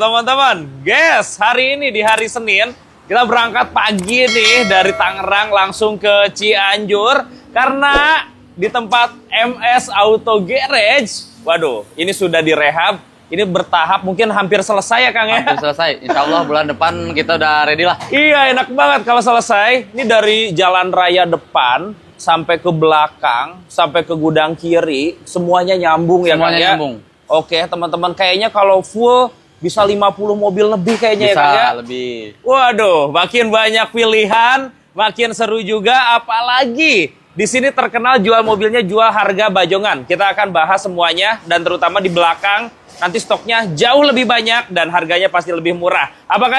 Teman-teman, guys, hari ini di hari Senin kita berangkat pagi nih dari Tangerang langsung ke Cianjur karena di tempat MS Auto Garage, waduh, ini sudah direhab, ini bertahap, mungkin hampir selesai ya Kang ya? Hampir selesai, insya Allah bulan depan kita udah ready lah. Iya, enak banget kalau selesai. Ini dari jalan raya depan sampai ke belakang, sampai ke gudang kiri, semuanya nyambung ya Kang ya? Semuanya nyambung. Oke, teman-teman, kayaknya kalau full bisa 50 mobil lebih kayaknya Bisa ya Kang ya? lebih. Waduh, makin banyak pilihan, makin seru juga, apalagi di sini terkenal jual mobilnya, jual harga bajongan. Kita akan bahas semuanya dan terutama di belakang nanti stoknya jauh lebih banyak dan harganya pasti lebih murah. Apa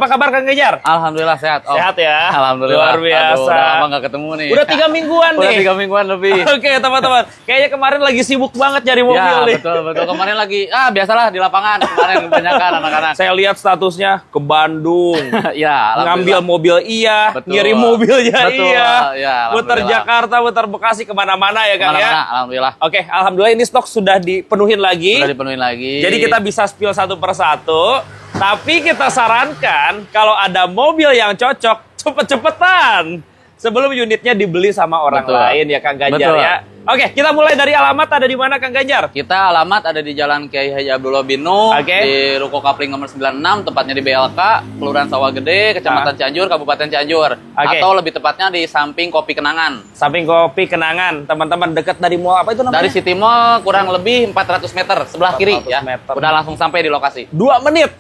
kabar Kang Gajar? Alhamdulillah sehat. Om. Sehat ya? Alhamdulillah. Luar biasa. Aduh, udah lama nggak ketemu nih. Udah 3 mingguan nih. Udah 3 mingguan lebih. Oke teman-teman, kayaknya kemarin lagi sibuk banget cari mobil Ya nih. betul. Kemarin lagi, biasalah di lapangan. Kemarin kebanyakan anak-anak. Saya lihat statusnya ke Bandung. Ya, Ngambil mobil iya, Betul. ngirim mobilnya Betul, iya. ya, Putar alhamdulillah. Jakarta, putar Bekasi, kemana-mana ya Kang ya. Kemana-mana, alhamdulillah. Oke, alhamdulillah ini stok sudah dipenuhin lagi. Sudah dipenuhin lagi. Jadi kita bisa spill satu persatu. Tapi kita sarankan kalau ada mobil yang cocok, cepet-cepetan. Sebelum unitnya dibeli sama orang Betul. lain ya Kang Ganjar Betul. ya. Oke, kita mulai dari alamat ada di mana Kang Ganjar? Kita alamat ada di Jalan Kiai Haji Abdullah bin Nuh, Oke. di Ruko Kapling nomor 96, tempatnya di BLK, Kelurahan Sawah Gede, Kecamatan Cianjur, Kabupaten Cianjur. Oke. Atau lebih tepatnya di samping Kopi Kenangan. Samping Kopi Kenangan, teman-teman, dekat dari mall apa itu namanya? Dari City Mall kurang lebih 400 meter, sebelah kiri 400 ya. meter. Udah langsung sampai di lokasi. 2 menit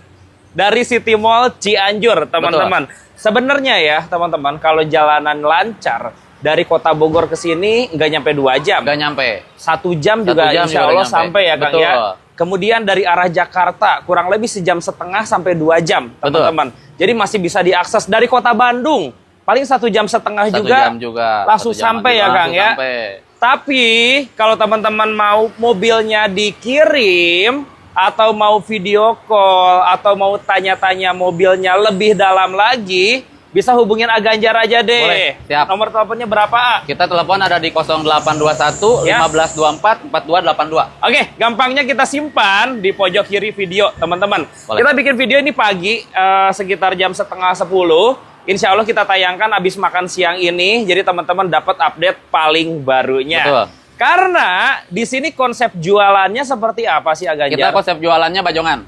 dari City Mall Cianjur, teman-teman. Sebenarnya ya, teman-teman, kalau jalanan lancar dari Kota Bogor ke sini nggak nyampe 2 jam. Nggak nyampe. 1 jam 1 juga jam insya juga Allah nyampe. sampai ya Kang Betul. ya. Kemudian dari arah Jakarta kurang lebih 1,5 jam sampai 2 jam, teman-teman. Jadi masih bisa diakses dari Kota Bandung. Paling 1,5 jam 1 juga, jam juga. langsung 1 jam sampai ya langsung Kang ya. sampai. Tapi kalau teman-teman mau mobilnya dikirim atau mau video call atau mau tanya-tanya mobilnya lebih dalam lagi, bisa hubungin Aganjar aja deh. Boleh, siap. Nomor teleponnya berapa, A? Kita telepon ada di 0821 Ya. 1524 4282. Oke, gampangnya kita simpan di pojok kiri video, teman-teman. Boleh. Kita bikin video ini pagi, sekitar jam 9:30. Insya Allah kita tayangkan habis makan siang ini, jadi teman-teman dapat update paling barunya. Betul. Karena di sini konsep jualannya seperti apa sih, Aganjar? Kita konsep jualannya bajongan.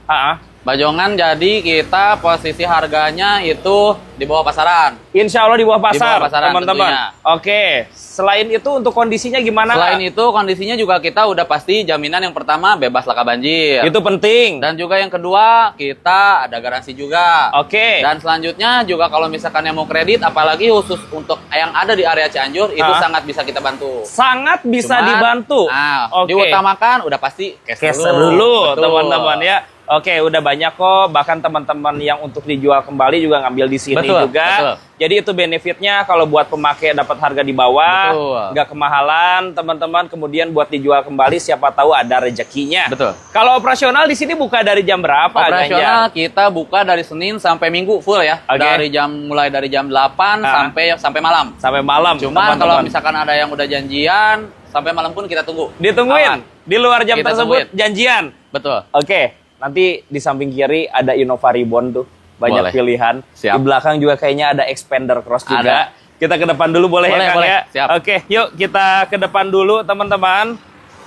Bajongan, jadi kita posisi harganya itu di bawah pasaran. Insya Allah di bawah pasar, Di bawah pasaran teman-teman. tentunya. Oke, selain itu untuk kondisinya gimana? Selain itu kondisinya juga kita udah pasti jaminan yang pertama bebas laka banjir. Itu penting. Dan juga yang kedua kita ada garansi juga. Oke. Dan selanjutnya juga kalau misalkan yang mau kredit, apalagi khusus untuk yang ada di area Cianjur itu sangat bisa kita bantu. Sangat bisa Cuman, dibantu. Oke. diutamakan udah pasti Cash dulu, Betul. teman-teman ya. Oke, udah banyak kok. Bahkan teman-teman yang untuk dijual kembali juga ngambil di sini Betul, juga. betul. Jadi itu benefitnya kalau buat pemakai dapat harga di bawah, Betul. nggak kemahalan, teman-teman. Kemudian buat dijual kembali, siapa tahu ada rezekinya. Betul. Kalau operasional di sini buka dari jam berapa, Operasional Ganjar? kita buka dari Senin sampai Minggu full ya. Oke. Mulai dari jam 8 sampai malam. Sampai malam. Cuman teman-teman. kalau misalkan ada yang udah janjian, sampai malam pun kita tunggu. ditungguin Aman. di luar jam Kita tersebut tungguin. janjian. Betul. Oke, nanti di samping kiri ada Innova Ribbon tuh. Banyak Boleh. pilihan. Siap. Di belakang juga kayaknya ada Expander Cross juga. Ada. Kita ke depan dulu boleh, Boleh, ya Kang boleh. ya? Siap. Oke, yuk kita ke depan dulu teman-teman.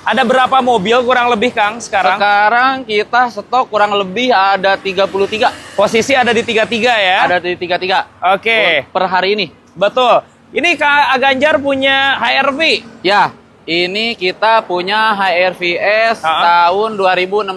Ada berapa mobil kurang lebih Kang sekarang? Sekarang kita stok kurang lebih ada 33. Posisi ada di 33 ya? Ada di 33. Oke, Per hari ini. betul. Ini Kak Ganjar punya HRV. Ya, ini kita punya HRVS tahun 2016.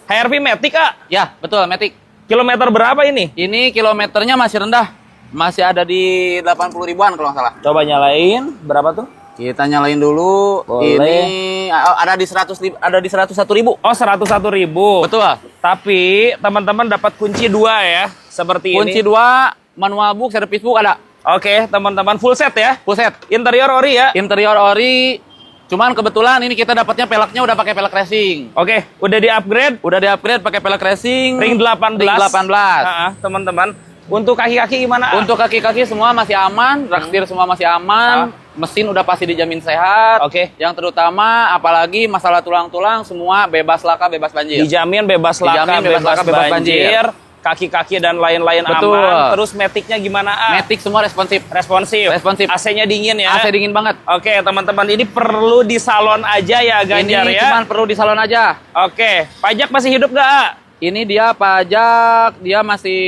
HRV Matic, Kak. Ya, betul, Matic. Kilometer berapa ini? Ini kilometernya masih rendah. Masih ada di 80 ribuan kalau nggak salah. Coba nyalain. Berapa tuh? Kita nyalain dulu. Boleh. Ini ada di 101.000. Oh, 101.000. Betul. Tapi teman-teman dapat kunci 2 ya, seperti Kunci ini. 2, manual book, service book ada. Oke, teman-teman full set ya. Full set. Interior ori ya. Interior ori. Cuman kebetulan ini kita dapatnya peleknya udah pakai pelek racing. Oke, udah di-upgrade. Udah di-upgrade pakai pelek racing. Ring 18. Ring 18. Teman-teman. Untuk kaki-kaki gimana? Untuk kaki-kaki semua masih aman, rak setir semua masih aman. mesin udah pasti dijamin sehat. Oke. Yang terutama apalagi masalah tulang-tulang semua bebas laka, bebas banjir. Dijamin bebas laka, Dijamin bebas laka, bebas banjir. Kaki-kaki dan lain-lain Betul. aman. Terus maticnya gimana? Matic semua responsif. Responsif. Responsif. AC-nya dingin ya. AC dingin banget. Oke, teman-teman, ini perlu di salon aja ya, Ganjar Ini ya. cuman perlu di salon aja. Oke, pajak masih hidup nggak? A? Ini dia pajak, dia masih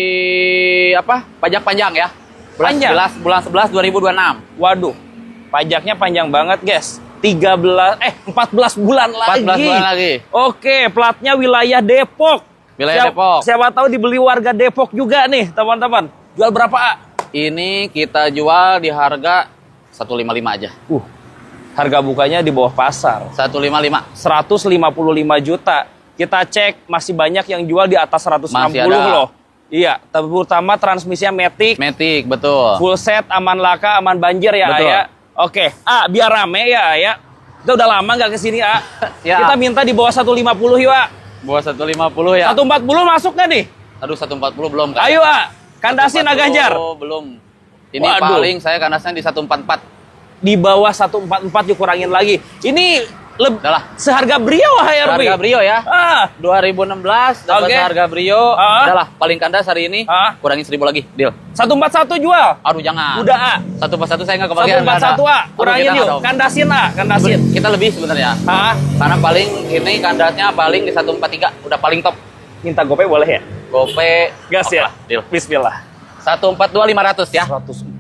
apa? Pajak panjang ya. Panjang? Bulan 11 2026. Waduh, pajaknya panjang banget, guys. 14 bulan lagi. 14 bulan lagi. Oke, platnya wilayah Depok. Wilayah Depok. Siapa tahu dibeli warga Depok juga nih, teman-teman. Jual berapa, A? Ini kita jual di harga 155 aja. Harga bukanya di bawah pasar. 155. 155 juta. Kita cek masih banyak yang jual di atas 160 Masih ada. loh. Iya, terutama transmisinya Matic, Matic, betul. full set, aman laka, aman banjir ya, Betul. ya. Oke, biar rame ya. Kita udah lama nggak kesini, Ya. Kita minta di bawah 150 yuk, Buat 150 ya. 140 masuk nggak nih? Aduh, 140 belum kan? Ayo, kandasin 140 Ganjar. belum. Ini Waduh. paling saya kandasnya di 144. Di bawah 144 dikurangin lagi. Ini Udahlah. seharga Brio, HRV. Harga Brio ya. 2016 dapat Oke. harga Brio. Ah. Udahlah, paling kandas hari ini. Kurangin 1000 lagi. Deal. 141 jual. Aduh, jangan. Udah, Satu persatu saya nggak kebagian. 141, Kurangin yuk. Kandasin, kandasin. Kita lebih sebenarnya. Karena paling ini kandasnya paling di 143. Udah paling top. Minta GoPay boleh ya? Gope. Gas ya? Deal. Bismillah. 142.500 ya. 142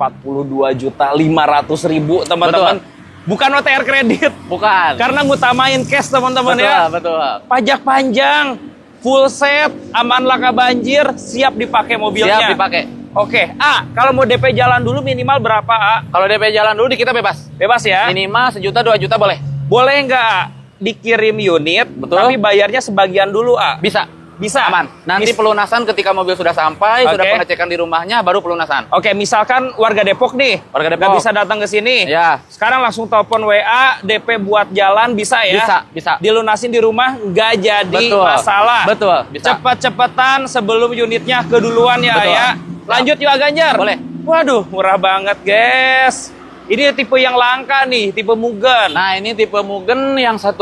juta 500 ribu, teman-teman. Bukan OTR kredit. Bukan. Karena ngutamain cash, teman-teman ya. Betul. Pajak panjang, full set, aman laka banjir, siap dipakai mobilnya. Siap dipakai. Oke, kalau mau DP jalan dulu minimal berapa, Kalau DP jalan dulu di kita bebas. Bebas ya? Minimal 1 juta 2 juta boleh. Boleh nggak, dikirim unit, Betul. tapi bayarnya sebagian dulu, Bisa. Bisa? Aman. Nanti pelunasan ketika mobil sudah sampai, sudah pengecekan di rumahnya, baru pelunasan. Oke, misalkan warga Depok nih, Warga Depok. nggak bisa datang ke sini. Ya. Sekarang langsung telepon WA, DP buat jalan bisa ya? Bisa. Dilunasin di rumah, nggak jadi masalah. Betul, bisa. Cepet-cepetan sebelum unitnya keduluan ya, Betul. ya. Lanjut yuk, Ganjar. Boleh. Waduh, murah banget, guys. Ini tipe yang langka nih, tipe Mugen. Nah, ini tipe Mugen yang 1,5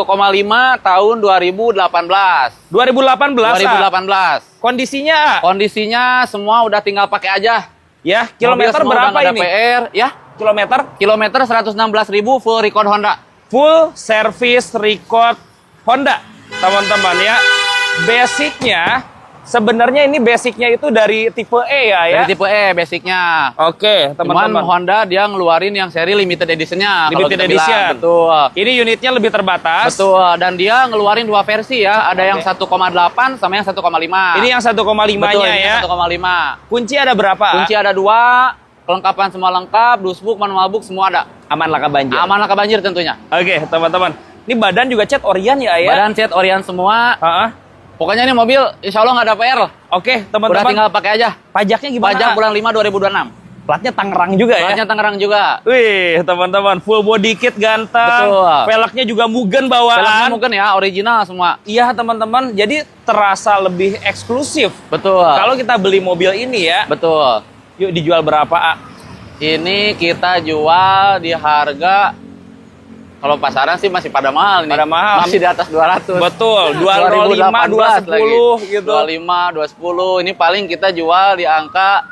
tahun 2018. 2018. 2018. Kondisinya, Kondisinya semua udah tinggal pakai aja. ya, Mobil kilometer semua berapa udah nggak ada ini? PR, ya. Kilometer? Kilometer 116.000 full record Honda. Full service record Honda, teman-teman ya. Basicnya, sebenarnya ini basicnya itu dari tipe E ya. Dari tipe E basicnya. Oke, Cuman teman-teman. Honda dia ngeluarin yang seri limited editionnya. kalau Limited kita edition. bilang. Betul. Ini unitnya lebih terbatas. Betul. Dan dia ngeluarin 2 versi ya. Ada yang 1,8 sama yang 1,5. Ini yang 1,5-nya Betul, ini ya. yang 1,5. Kunci ada berapa? Kunci ada 2. Kelengkapan semua lengkap. Dusbook, manual book semua ada. Aman laka banjir. Aman laka banjir tentunya. Oke, teman-teman. Ini badan juga cat Orion ya, ya? Badan cat Orion semua. Pokoknya ini mobil insya Allah nggak ada PR. Oke, Udah teman-teman. tinggal pakai aja. Pajaknya gimana? Pajak bulan 5 2026. Platnya Tangerang juga ya? Platnya Tangerang juga. Wih, teman-teman. Full body kit ganteng. Betul. Velgnya juga Mugen bawaan. Velgnya mungkin ya, original semua. Iya, teman-teman. Jadi terasa lebih eksklusif. Betul. Kalau kita beli mobil ini ya. Betul. Yuk, dijual berapa, A? Ini kita jual di harga, kalau pasaran sih masih pada mahal nih. Pada mahal. Masih di atas 200. Betul, 205, 210 gitu. 25, 210. Ini paling kita jual di angka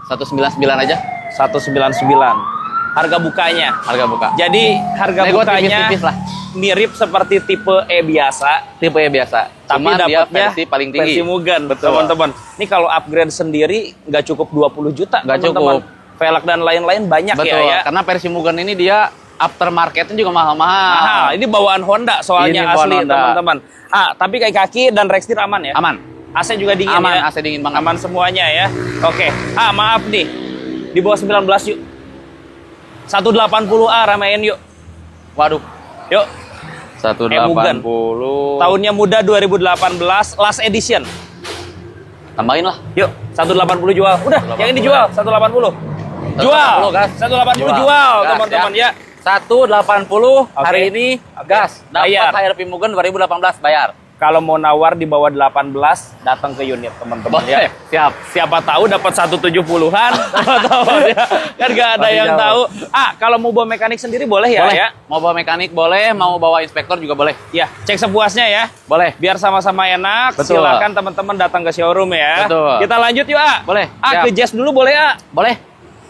199 aja. 199. Harga bukanya. Harga buka. Jadi harga Nego bukanya tipis-tipis lah. mirip seperti tipe E biasa. Tipe E biasa. Tapi Cuman dia dapatnya versi paling tinggi. versi Mugen, Betul. teman-teman. Ini kalau upgrade sendiri nggak cukup 20 juta, Nggak teman-teman. cukup. Velg dan lain-lain banyak Betul. ya. Karena versi Mugen ini dia aftermarketnya juga mahal-mahal. Mahal. Ini bawaan Honda soalnya Ini bawaan asli, Honda. teman-teman. Tapi kaki dan rekstir aman ya? Aman. AC juga dingin Aman, ya? AC dingin banget. Aman semuanya ya. Oke. Maaf nih. Di bawah 19 yuk. 180A ramein yuk. Waduh. Yuk. 180. Tahunnya muda 2018, last edition. Tambahin lah. Yuk, 180 jual. Udah, 180 yang ini dijual, 180. Jual. 180 gas. 180 jual, Gas, teman-teman ya. 180 hari ini gas. Dapat Bayar. HRV Mugen 2018 bayar. Kalau mau nawar di bawah 18, datang ke unit teman-teman ya. Siap. Siapa tahu dapat 170-an. Kan nggak ada Masih yang jauh. tahu. Kalau mau bawa mekanik sendiri boleh ya? Boleh. Ya? Mau bawa mekanik boleh, mau bawa inspektor juga boleh. Ya, cek sepuasnya ya. Boleh. Biar sama-sama enak. Betul. Silakan teman-teman datang ke showroom ya. Betul. Kita lanjut yuk, Boleh. Ke Siap. Jazz dulu boleh, Boleh.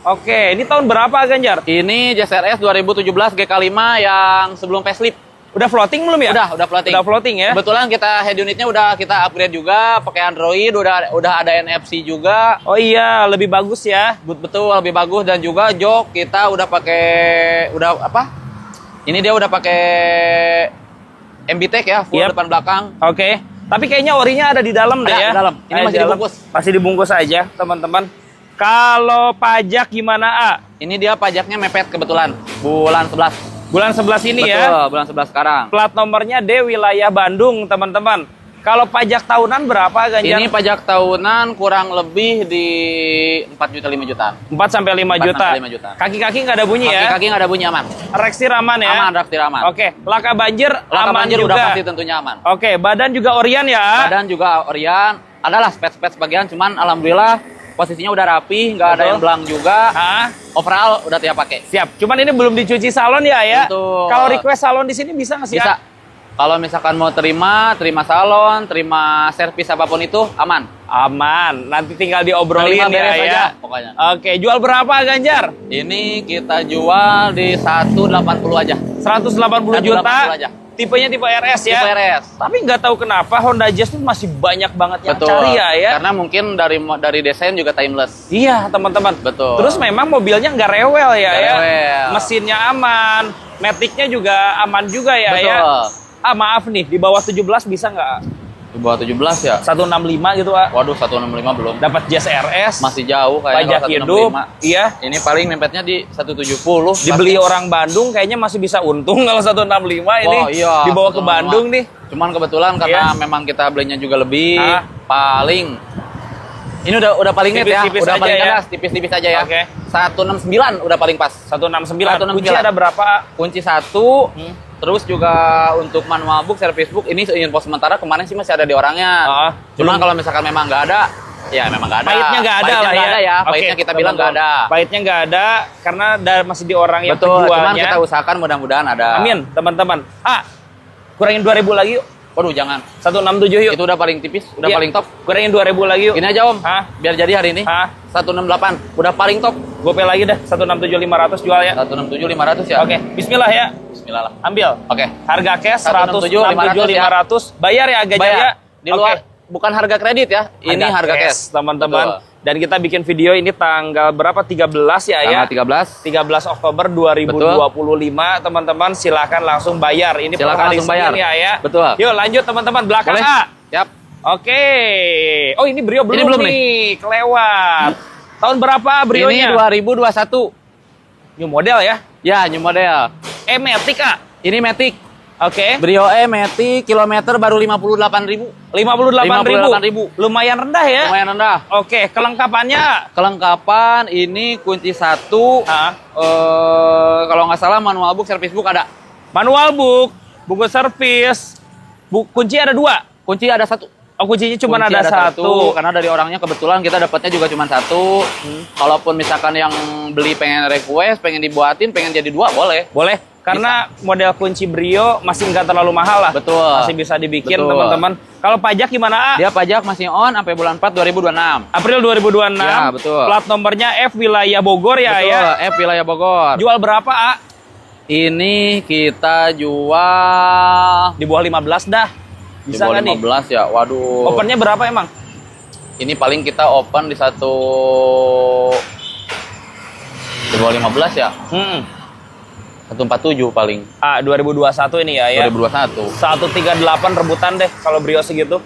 Oke, ini tahun berapa Ganjar? Ini Jazz RS 2017 GK5 yang sebelum facelift. Udah floating belum ya? Udah floating. Udah floating ya? Kebetulan kita head unitnya udah kita upgrade juga, pakai Android, udah ada NFC juga. Oh iya, lebih bagus ya. Betul, lebih bagus dan juga jok kita udah Ini dia udah pakai MBTEK ya, full Yep. depan belakang. Oke. Tapi kayaknya orinya ada di dalam deh Ada ya. di dalam. Ini Ada masih di dalam. dibungkus. Masih dibungkus aja, teman-teman. Kalau pajak gimana, Ini dia pajaknya mepet kebetulan, bulan 11. Bulan 11 ini Betul, ya. bulan 11 sekarang. Plat nomornya D wilayah Bandung, teman-teman. Kalau pajak tahunan berapa, Ganjar? Ini pajak tahunan kurang lebih di 4,5 jutaan. 4 sampai 5 4 juta. sampai 5 juta. Kaki-kaki nggak ada bunyi ya? Kaki-kaki nggak ada bunyi, aman. Reksir aman ya? Aman, raktir aman. Oke, laka banjir Laka aman banjir juga. udah pasti tentunya aman. Oke, badan juga Orion ya? Badan juga Orion. Adalah spets-spets bagian, cuman alhamdulillah posisinya udah rapi, nggak ada Betul. yang belang juga. Ah, Overall udah tiap pakai. siap. Cuman ini belum dicuci salon ya? Betul. Kalau request salon di sini bisa nggak sih? Bisa. Ya? Kalau misalkan mau terima salon, terima servis apapun itu aman. Aman. Nanti tinggal diobrolin Terima beres ya. aja, pokoknya. Oke, jual berapa Ganjar? Ini kita jual di 180 aja. 180 juta. 180 aja. Tipenya tipe RS ya? Tipe RS. Tapi nggak tahu kenapa Honda Jazz tuh masih banyak banget yang Betul. cari ya. Karena mungkin dari desain juga timeless. Iya teman-teman. Betul. Terus memang mobilnya nggak rewel ya. Nggak ya. rewel. Mesinnya aman, maticnya juga aman juga ya. Betul. Ya. Maaf nih, di bawah 17 bisa nggak? Di bawah 17 ya? 165 gitu, Pak. Waduh, 165 belum. Dapat Jazz RS. Masih jauh kayaknya pajak kalau hidup. 165. Iya. Ini paling nempetnya di 170. Dibeli orang Bandung kayaknya masih bisa untung kalau 165 ini. Oh, iya. Dibawa ke 165. Bandung nih. Cuman kebetulan karena Iya. memang kita belinya juga lebih Ah. paling ini udah paling net ya, Tipis-tipis udah aja paling ya. keras, tipis-tipis aja ya. Oke. 169 udah paling pas. 169. 169. Kunci ada berapa? Kunci 1, terus juga untuk manual book, service book ini info sementara kemarin sih masih ada di orangnya. Cuman kalau misalkan memang nggak ada, ya memang nggak ada. Pahitnya nggak ada Pahitnya lah nggak ya. ada ya. Oke, Pahitnya kita bilang nggak ada. Pahitnya nggak ada karena masih di orang yang Betul, cuman penjualnya. kita usahakan mudah-mudahan ada. Amin, teman-teman. Kurangin 2.000 lagi yuk. Waduh, jangan. 167 yuk. Itu udah paling tipis, udah Iya. paling top. Kurangin 2.000 lagi yuk. Gini aja Om, Hah? biar jadi hari ini. 168, udah paling top. Gopay lagi dah. 167.500 jual ya. 167.500 ya. Oke, bismillah ya. Bismillah lah. Ambil. Oke. Harga cash 167.500 167.500. Bayar ya agak Bayar. ya. Di luar, bukan harga kredit ya. Ini harga cash, teman-teman. Betul. Dan kita bikin video ini tanggal berapa? 13 ya ya. Tanggal 13. 13 Oktober 2025, teman-teman. Silakan langsung bayar. Ini per Silakan hari langsung bayar. Senin ya. Betul. Yuk lanjut teman-teman, belakang Boleh? A. Siap. Oke. Oh, ini Brio belum, Ini belum nih. Kelewat. Tahun berapa Ini Brionya? 2021. New model ya. Ya, new model. Matic, Kak. Ini Matic. Oke. Brio Matic, kilometer baru 58.000. 58.000. Lumayan rendah ya. Lumayan rendah. Oke, kelengkapannya. Kelengkapan ini kunci 1. Kalau nggak salah manual book, service book ada. Manual book, buku servis, kunci ada 2. Kunci ada 1. Oh, kuncinya cuma Kunci ada 1. karena dari orangnya kebetulan kita dapatnya juga cuma 1. Kalaupun misalkan yang beli pengen request, pengen dibuatin, pengen jadi 2 boleh. Boleh, karena model kunci Brio masih nggak terlalu mahal lah. Betul. Masih bisa dibikin, Betul. teman-teman. Kalau pajak gimana, A? Dia pajak masih on sampai bulan 4 2026. April 2026. Ya, betul. Plat nomornya F wilayah Bogor ya, Betul, ya. F wilayah Bogor. Jual berapa, A? Ini kita jual Di bawah 15 dah. di Bisa bawah nggak nih? 15 ya. Waduh. Opennya berapa emang? Ini paling kita open di di bawah 15 ya. 147 paling. 2021 ini ya, ya. 2021. 138 rebutan deh kalau Brio segitu.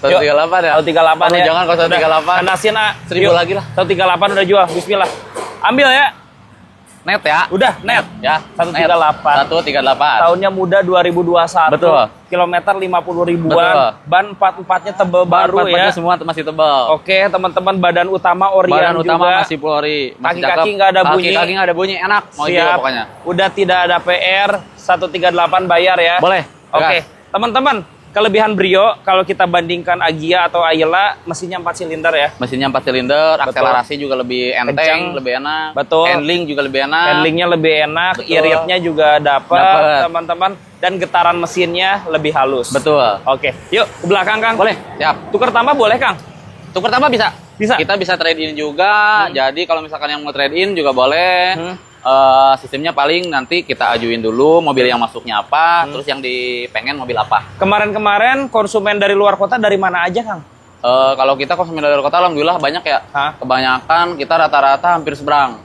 138 ya? 138 Aduh, ya. jangan kalau 138. Kanasin, A. 1000 Yuk. lagi lah. 138 udah jual. Bismillah. Ambil ya. Net ya? Udah, net. Ya. 138. 138. Tahunnya muda 2021. Betul. Kilometer 50 ribuan. Betul. Ban 44-nya tebel baru ya. Semua masih tebal. Oke, teman-teman, badan utama Orion Badan utama juga. masih Polri. Masih Kaki-kaki cakep. nggak ada bunyi. Kaki-kaki nggak ada bunyi. Enak. Mau Siap. hijau pokoknya. Udah tidak ada PR. 138 bayar ya. Boleh. Oke, Gas. teman-teman, kelebihan Brio kalau kita bandingkan Agya atau Ayla, mesinnya 4 silinder ya. Mesinnya 4 silinder, Betul. akselerasi juga lebih enteng, Kencang. lebih enak. Betul. Handling juga lebih enak. Handlingnya lebih enak, Betul. iritnya juga dapat, Dapet. teman-teman. Dan getaran mesinnya lebih halus. Betul. Oke, yuk ke belakang Kang. Boleh, siap. Tukar tambah boleh Kang? Tukar tambah bisa. Bisa? Kita bisa trade in juga. Jadi kalau misalkan yang mau trade in juga boleh. Sistemnya paling nanti kita ajuin dulu mobil yang masuknya apa, terus yang dipengen mobil apa. Kemarin-kemarin konsumen dari luar kota dari mana aja Kang? Kalau kita konsumen dari luar kota, alhamdulillah banyak ya. Hah? Kebanyakan kita rata-rata hampir seberang.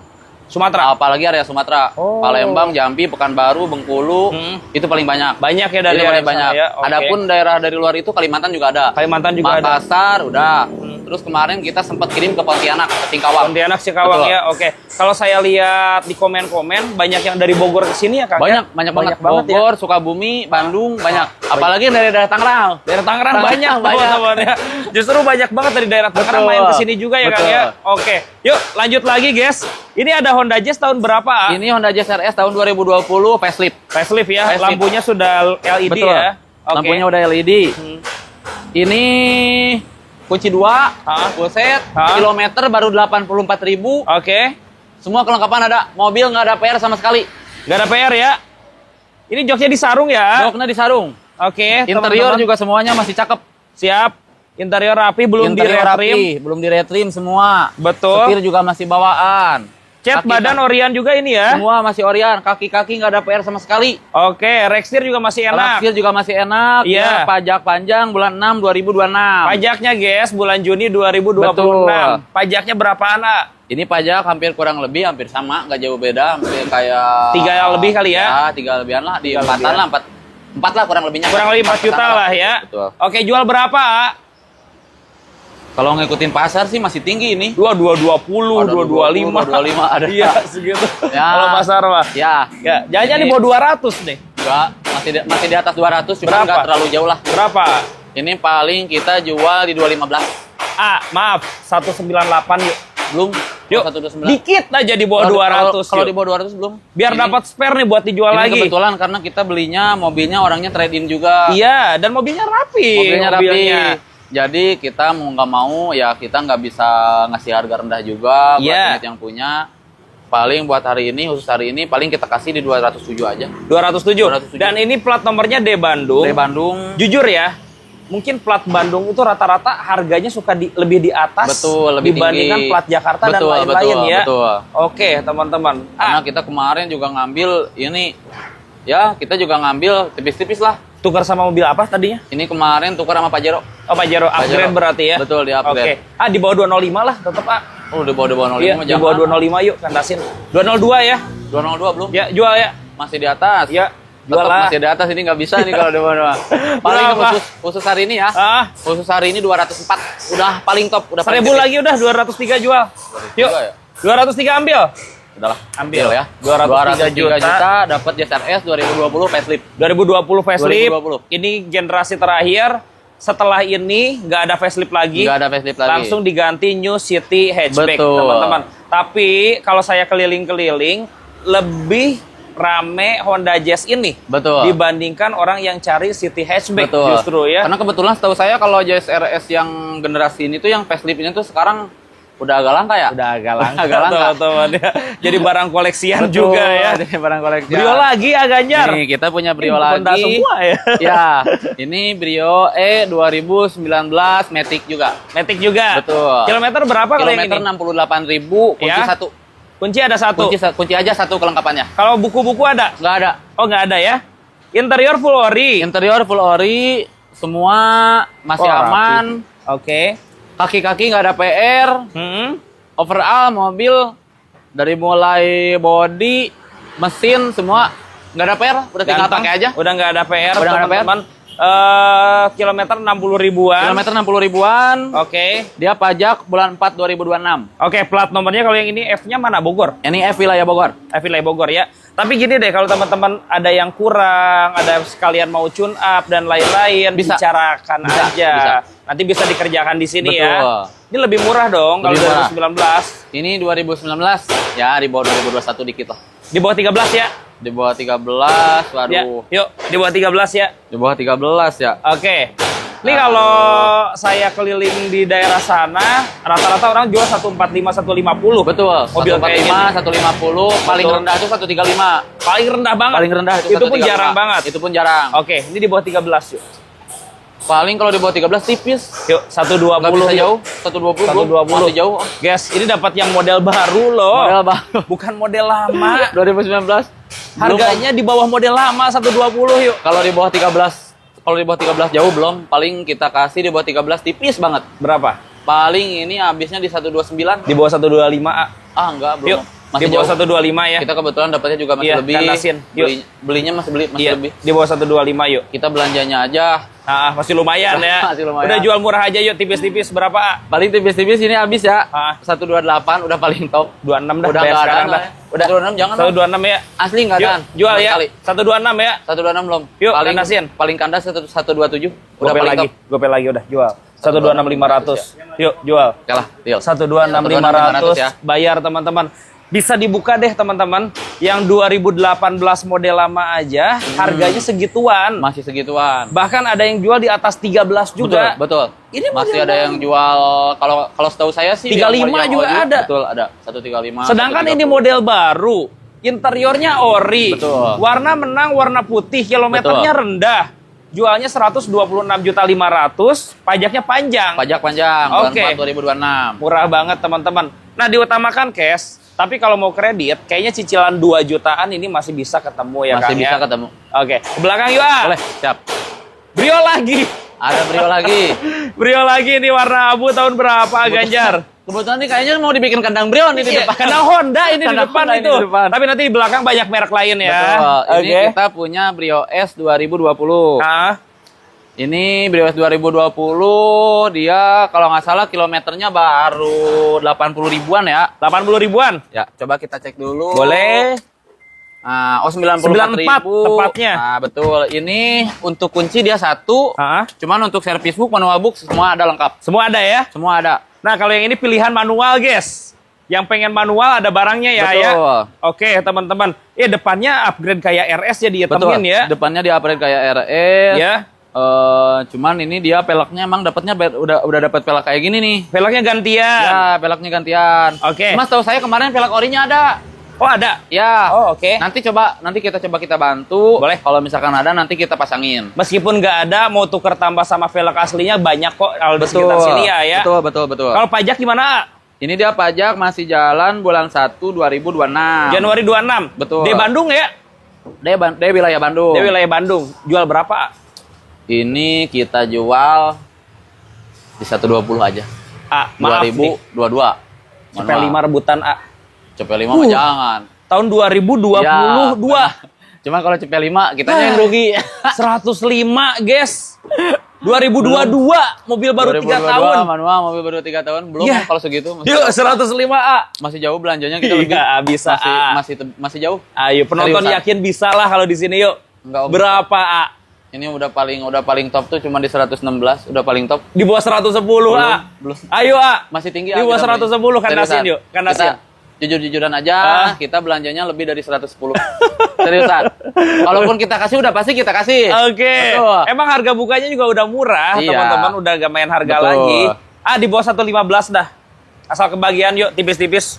Sumatera? Apalagi area Sumatera, Oh. Palembang, Jambi, Pekanbaru, Bengkulu, itu paling banyak. Banyak ya dari Itu paling area banyak. sana ya? Oke. Adapun daerah dari luar itu Kalimantan juga ada. Kalimantan juga ada. Makassar udah. Terus kemarin kita sempat kirim ke Pontianak, ke Singkawang. Pontianak, Cikawang Betul. ya. Oke. Kalau saya lihat di komen-komen banyak yang dari Bogor ke sini ya Kang? Banyak banget. banget ya. Bogor, Sukabumi, Bandung banyak. Apalagi dari daerah Tangerang. Daerah Tangerang banyak, banyak. teman-teman ya. Justru banyak banget dari daerah Tangerang Betul. main ke sini juga ya Kang Betul. ya. Oke. Yuk lanjut lagi guys. Ini ada Honda Jazz tahun berapa? Ah? Ini Honda Jazz RS tahun 2020 facelift. Facelift ya. Facelift. Lampunya sudah LED Betul. ya. Oke. Lampunya udah LED. Ini kunci 2, full set, kilometer baru 84.000. Oke. Semua kelengkapan ada. Mobil nggak ada PR sama sekali. Nggak ada PR ya. Ini joknya disarung ya. Joknya disarung. Oke. Interior teman-teman. juga semuanya masih cakep. Siap. Interior rapi, belum di Interior retrim. rapi, belum di retrim semua. Betul. Setir juga masih bawaan. Cat Kaki- badan Orion juga ini ya. Semua masih Orion. Kaki-kaki nggak ada PR sama sekali. Oke, Rextir juga masih enak. Laksir juga masih enak. Iya. Ya, pajak panjang bulan 6 2026. Pajaknya guys, bulan Juni 2026. Betul. Pajaknya berapaan, A? Ini pajak hampir kurang lebih hampir sama, nggak jauh beda, hampir kayak 3 lebih kali ya? Ya, 3 lebihan lah, di 3 4-an lebihan. lah, 4 lah kurang lebihnya. Kurang lebih 4 juta lah ya. Betul. Oke, jual berapa, A? Kalau ngikutin pasar sih masih tinggi ini. 220, Ada 225. 225 ada. Iya, segitu. Ya. Kalau pasar mah. Ya, Ya, jangan-jangan di Ini- bawah 200 nih. enggak, masih di atas 200, cuma Berapa? nggak terlalu jauh lah. Berapa? Ini paling kita jual di 215. A, maaf, 198 yuk. Belum. Yuk, 129. dikit aja di bawah 200 Kalau yuk. di bawah 200 belum. Biar Ini- dapat spare nih buat dijual ini lagi. kebetulan karena kita belinya mobilnya orangnya trade in juga. Iya, dan mobilnya rapi. Mobilnya rapi. Jadi kita mau nggak mau ya kita nggak bisa ngasih harga rendah juga buat Iya. unit yang punya. Paling buat hari ini, khusus hari ini paling kita kasih di 207 aja. 207. 207. Dan ini plat nomornya D Bandung. Dari Bandung. Jujur ya, mungkin plat Bandung itu rata-rata harganya suka lebih di atas Betul, lebih dibandingkan tinggi. plat Jakarta dan Betul, lain-lain betul, ya. betul. Oke, teman-teman. Karena kita kemarin juga ngambil ini, ya kita juga ngambil tipis-tipis lah. Tukar sama mobil apa tadinya? Ini kemarin tukar sama Pajero. Oh, Pajero upgrade Pajero. berarti ya? Betul, di upgrade. Oke. Ah, di bawah 205 lah tetap, Pak. Oh, di bawah 205 Iya, di bawah 205 yuk, kandasin. 202 ya? 202 belum? Ya, jual ya. Masih di atas. Ya, Tetap jual lah. masih di atas, ini nggak bisa nih kalau di bawah. Paling Berapa? khusus hari ini ya. Ah, Khusus hari ini 204. Udah paling top, udah paling 1000 gede. lagi udah 203 jual. Yuk. 203 ya? 203 ambil. Udahlah, Ambil. ya. 203 juta. Dapat Jazz RS 2020 facelift. 2020 facelift. 2020. Ini generasi terakhir. Setelah ini nggak ada facelift lagi. Nggak ada facelift lagi. Langsung diganti New City Hatchback, Betul. teman-teman. Tapi kalau saya keliling-keliling, lebih rame Honda Jazz ini Betul. dibandingkan orang yang cari City Hatchback Betul. justru ya. Karena kebetulan setahu saya kalau Jazz RS yang generasi ini tuh yang faceliftnya tuh sekarang udah agak langka ya. Udah agak langka, Agak langka. teman-teman ya. Jadi barang koleksian Betul, juga ya. Jadi barang koleksi. Brio lagi ya Ganjar. Nih, kita punya Brio Ini Honda lagi. semua ya. Ya, ini Brio E 2019 Matic juga. Matic juga. Betul. Kilometer berapa kalau yang Kilometer ini? 68.000, kunci Ya. satu. Kunci ada satu. Kunci aja satu kelengkapannya. Kalau buku-buku ada? Nggak ada. Oh, nggak ada ya. Interior full ori. Interior full ori, semua masih Oh, rapi. aman. Oke. Kaki-kaki nggak ada PR. Overall mobil dari mulai body, mesin semua nggak ada PR, udah tinggal Ganteng. pakai aja. Udah nggak ada PR, Udah nggak ada PR. teman-teman. Kilometer 60 ribuan. Kilometer 60 ribuan. Oke. Dia pajak bulan 4 2026. Oke, plat nomornya kalau yang ini F-nya mana? Bogor. Ini F wilayah Bogor. F wilayah Bogor ya. Tapi gini deh, kalau teman-teman ada yang kurang, ada sekalian mau tune up dan lain-lain, Bisa. bicarakan Bisa, aja. bisa. Nanti bisa dikerjakan di sini Betul. ya. Ini lebih murah dong kalau Lebih murah. 2019. Ini 2019, ya di bawah 2021 dikit lah. Di bawah 13 ya. Di bawah 13, waduh. Ya, yuk, di bawah 13 ya. Di bawah 13 ya. Oke. Ini kalau saya keliling di daerah sana, rata-rata orang jual 145, 150. Betul. Mobil kayak 145, 150, paling Betul. rendah itu 135. Paling rendah banget. Paling rendah itu Itu pun 135. jarang banget. Itu pun jarang. Oke, ini di bawah 13 yuk. Paling kalau di bawah 13 tipis. Yuk, 120. Nggak bisa yuk. jauh. 120. 120. Masih jauh. Guys, ini dapat yang model baru loh. Model baru. Bukan model lama. 2019. Harganya di bawah model lama 120 yuk. Kalau di bawah 13, kalau di bawah 13 jauh belum, paling kita kasih di bawah 13 tipis banget. Berapa? Paling ini habisnya di 129. Di bawah 125 A. Ah, enggak, belum. Yuk, Masih di bawah jauh. 125 ya. Kita kebetulan dapatnya juga masih Iya, lebih. kandasin. Yuk. Belinya masih Iya, lebih. di bawah 125 yuk. Kita belanjanya aja. Masih lumayan ya. Masih lumayan. Udah jual murah aja yuk, tipis-tipis berapa A? Paling tipis-tipis ini habis ya. 128 udah paling top. 26 dah, Udah bayar nggak ada sekarang lah. Udah 26 jangan. 126 ya. Asli nggak Yuk, ada. jual Sama ya. sekali. 126 ya. 126 belum. Yuk, paling kandasin. Paling kandas 127. Udah Gopay paling lagi. top. Gopay lagi udah jual. 126.500. Yuk, jual. Oke lah, deal. 126.500 ya. bayar teman-teman. Bisa dibuka deh teman-teman. Yang 2018 model lama aja harganya segituan. Masih segituan. Bahkan ada yang jual di atas 13 juga. Betul. Ini masih model ada baru. yang jual kalau setahu saya sih 35 yang juga Audi, ada. Betul, ada. 135. Sedangkan 130. ini model baru. Interiornya ori. Betul. Warna menang warna putih, kilometernya rendah. Jualnya 126.500.000, pajaknya panjang. Pajak panjang, Oke. bulan 4 2026. Murah banget teman-teman. Nah, diutamakan cash. Tapi kalau mau kredit, kayaknya cicilan 2 jutaan ini masih bisa ketemu ya Masih Kang bisa ya? ketemu. Oke, ke belakang yuk ah. Boleh, siap. Brio lagi. Ada Brio lagi. Brio lagi ini warna abu tahun berapa Ganjar? Kebetulan nih kayaknya mau dibikin kandang Brio nih di Iya, depan. kandang Honda ini di Kandang depan Honda ini itu. di depan. Tapi nanti di belakang banyak merek lain ya. Betul. Ini Oke. kita punya Brio S 2020. Nah, Ini Brio S 2020, dia kalau nggak salah kilometernya baru 80 ribuan ya. 80 ribuan. Ya, coba kita cek dulu. Boleh. Nah, 94 ribu. tepatnya. Nah, betul. Ini untuk kunci dia satu. Hah? Cuman untuk service book, manual book semua ada lengkap. Semua ada ya? Semua ada. Nah, kalau yang ini pilihan manual, guys. Yang pengen manual ada barangnya ya, Betul. ya. Oke, teman-teman. Depannya upgrade kayak RS ya dihitemin ya. Depannya di upgrade kayak RS. Ya. Cuman ini dia peleknya emang dapatnya udah dapat pelek kayak gini nih. Velgnya gantian. Ya, peleknya gantian. Oke. Mas tahu saya kemarin pelek orinya ada. Oh, ada. Ya. Oh, oke. Nanti kita coba kita bantu. Boleh. Kalau misalkan ada nanti kita pasangin. Meskipun nggak ada, mau tuker tambah sama velg aslinya banyak kok kalau di sekitar sini ya. Betul. Kalau pajak gimana? Ini dia pajak masih jalan bulan 1 2026. Januari 26. Betul. Di Bandung ya? Dia wilayah Bandung. Di wilayah Bandung. Jual berapa? Ini kita jual di 120 aja. Maaf nih. 2022. CP5 rebutan CP5 mah jangan. tahun 2022. Ya, cuman kalau CP5 kitanya yang rugi. 105, guys. 2022, mobil baru 3 tahun. Manual, mobil baru 3 tahun. Belum Ya. kalau segitu. Yuk, 105 Masih jauh belanjanya kita lebih. Iya, bisa Masih jauh. Ayo, penonton Seriusan. yakin bisa lah kalau di sini yuk. Enggak, Om. Berapa Ini udah paling top tuh cuma di 116, udah paling top. Di bawah 110 Belum. Ayo Masih tinggi. Di bawah kita beli. 110 kandasin Seriusan. yuk, kandasin. Kita jujur-jujuran aja, kita belanjanya lebih dari 110. Seriusan. Kalaupun kita kasih udah pasti kita kasih. Oke. Betul. Emang harga bukanya juga udah murah, Iya. teman-teman udah gak main harga Betul. lagi. Di bawah 115 dah. Asal kebagian yuk, tipis-tipis.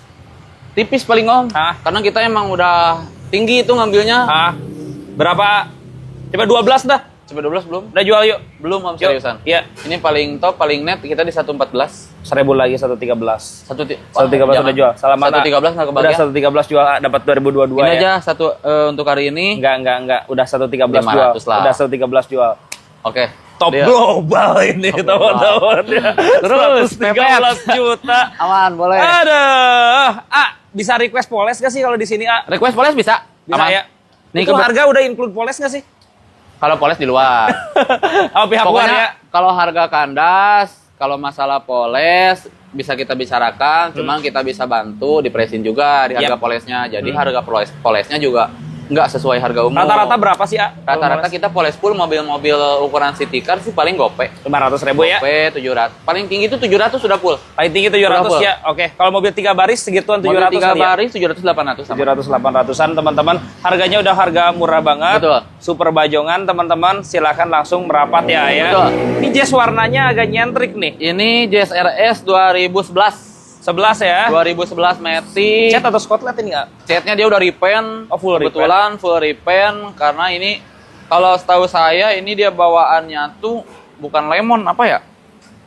Tipis paling Om. Hah? Karena kita emang udah tinggi itu ngambilnya. Berapa? Coba 12 dah. Coba 12 belum? Udah jual yuk. Belum Om, Yuk. seriusan. Iya. Ini paling top, paling net kita di 114. 1000 lagi 113. 113 113 udah jual. Salam 113 nggak Udah kebagian. 113 jual, dapat 2022 Ini ya. aja untuk hari ini. Enggak. Udah 113 jual. 500 lah. Udah 113 jual. Oke. Top Deal. global ini Top teman-teman. Terus, 13 juta. Aman, boleh. Aduh. Bisa request poles gak sih kalau di sini, Request poles bisa? Bisa Aman. ya. Nih, Itu harga udah include poles gak sih? Kalau poles di luar. Oh, pihak luar ya. Pokoknya kalau harga kandas, kalau masalah poles bisa kita bicarakan, cuman kita bisa bantu dipresin juga di harga Yap. polesnya. Jadi harga polesnya juga Nggak sesuai harga umum. Rata-rata berapa sih, A? Rata-rata kita Poles Full mobil-mobil ukuran city car sih paling gope. 500.000 ya? Gope 700. Paling tinggi itu 700 sudah full. Paling tinggi 700 ya? Oke. Kalau mobil 3 baris segituan 700 Mobil 3 kali ya? baris 700 800 sama. 700-800an teman-teman. Harganya udah harga murah banget. Betul. Super bajongan teman-teman. Silakan langsung merapat ya. Betul. Ini jazz warnanya agak nyentrik nih. Ini Jazz RS 2011. 11 ya. 2011 Matic. Cat atau Scotland ini nggak? Catnya dia udah repaint. Oh, full Kebetulan full repaint karena ini kalau setahu saya ini dia bawaannya tuh bukan lemon apa ya?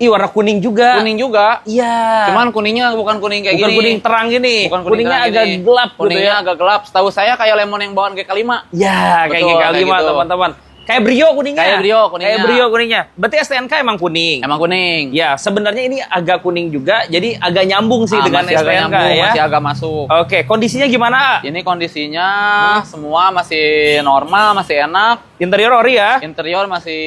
Ih, warna kuning juga. Kuning juga. Iya. Cuman kuningnya bukan kuning kayak bukan gini. kuning terang gini. Bukan kuning kuningnya terang agak gini. gelap Kuningnya gitu ya. agak gelap. Setahu saya kayak lemon yang bawaan GK5. Ya, kayak Betul, GK5 kayak gitu. teman-teman. Kayak Brio kuningnya. Kayak Brio kuningnya. Kayak Brio kuningnya. Berarti STNK emang kuning. Emang kuning. Ya, sebenarnya ini agak kuning juga, jadi agak nyambung sih dengan masih agak STNK nyambung, ya. masih agak masuk. Oke, kondisinya gimana? Ini kondisinya semua masih normal, masih enak. Interior ori ya? Interior masih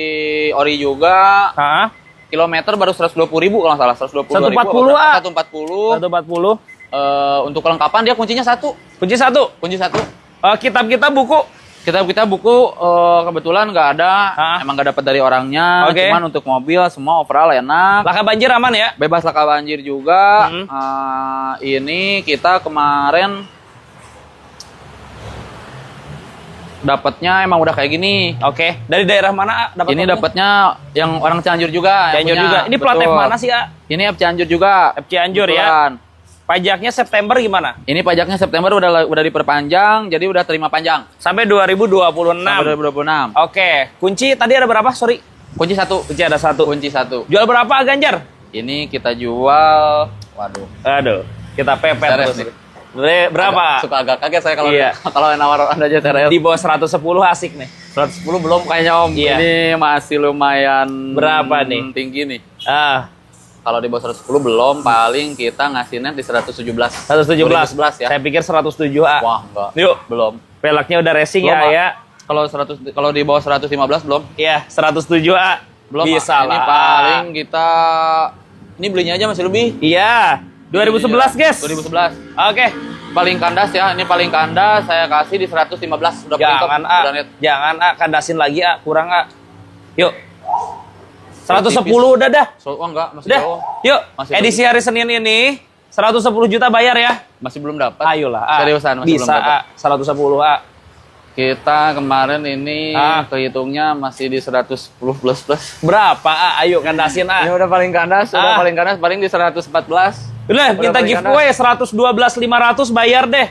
ori juga. Hah? Kilometer baru 120.000 kalau nggak salah. 120.000. 140, ah. 140. 140. Untuk kelengkapan dia kuncinya satu. Kunci satu. Kunci satu. Kitab kita buku. Kita buku kebetulan nggak ada. Hah? Emang nggak dapat dari orangnya. Oke. Cuman untuk mobil semua overall enak. Laka banjir aman ya? Bebas laka banjir juga. Hmm. Ini kita kemarin dapatnya emang udah kayak gini. Oke. Dari daerah mana, A? Ini dapatnya yang orang Cianjur juga. yang Cianjur punya. juga. Ini plat F Betul. mana sih, A? Ini F Cianjur juga. F Cianjur ya. Kebetulan. Pajaknya September gimana? Ini pajaknya September udah diperpanjang, jadi udah terima panjang. Sampai 2026. Sampai 2026. Oke. Kunci tadi ada berapa? Sorry. Kunci satu. Kunci ada satu. Kunci satu. Jual berapa, Ganjar? Ini kita jual, waduh. Aduh. Kita pepet Serius terus. nih. Berapa? Suka agak kaget saya kalau Iya. kalau nawar Anda aja TRL. Di bawah 110 asik nih. 110 belum kayaknya Om. Iya. Ini masih lumayan Berapa nih? Tinggi nih. Kalau Kalau di bawah 110 belum, paling kita ngasih net di 117. 117 2011 ya. Saya pikir 107A. Wah, enggak. Yuk. Belum. Peleknya udah racing Belum, ya, Pak. ya. Kalau di bawah 115 belum. Iya, 107A. Belum. Bisa Pak. Ini lah. paling kita ini belinya aja masih lebih. Iya. 2011, guys. 2011. Oke. Paling kandas ya, ini paling kandas saya kasih di 115 udah paling top, Jangan, A. udah net. Jangan, A. Kandasin lagi, A. Kurang, A. Yuk. 110 Tipis. udah dah. Oh enggak, masih Udah. jauh. Yuk. Masih Edisi hari Senin ini 110 juta bayar ya. Masih belum dapat. Ayolah, A. Seriusan masih Bisa, belum dapat. A. 110, A. Kita kemarin ini kehitungnya masih di 110 plus. Berapa, A? Ayo kandasin, Ini A. udah paling kandas, Ah. paling di 114. Udah, minta paling giveaway 112.500 bayar deh.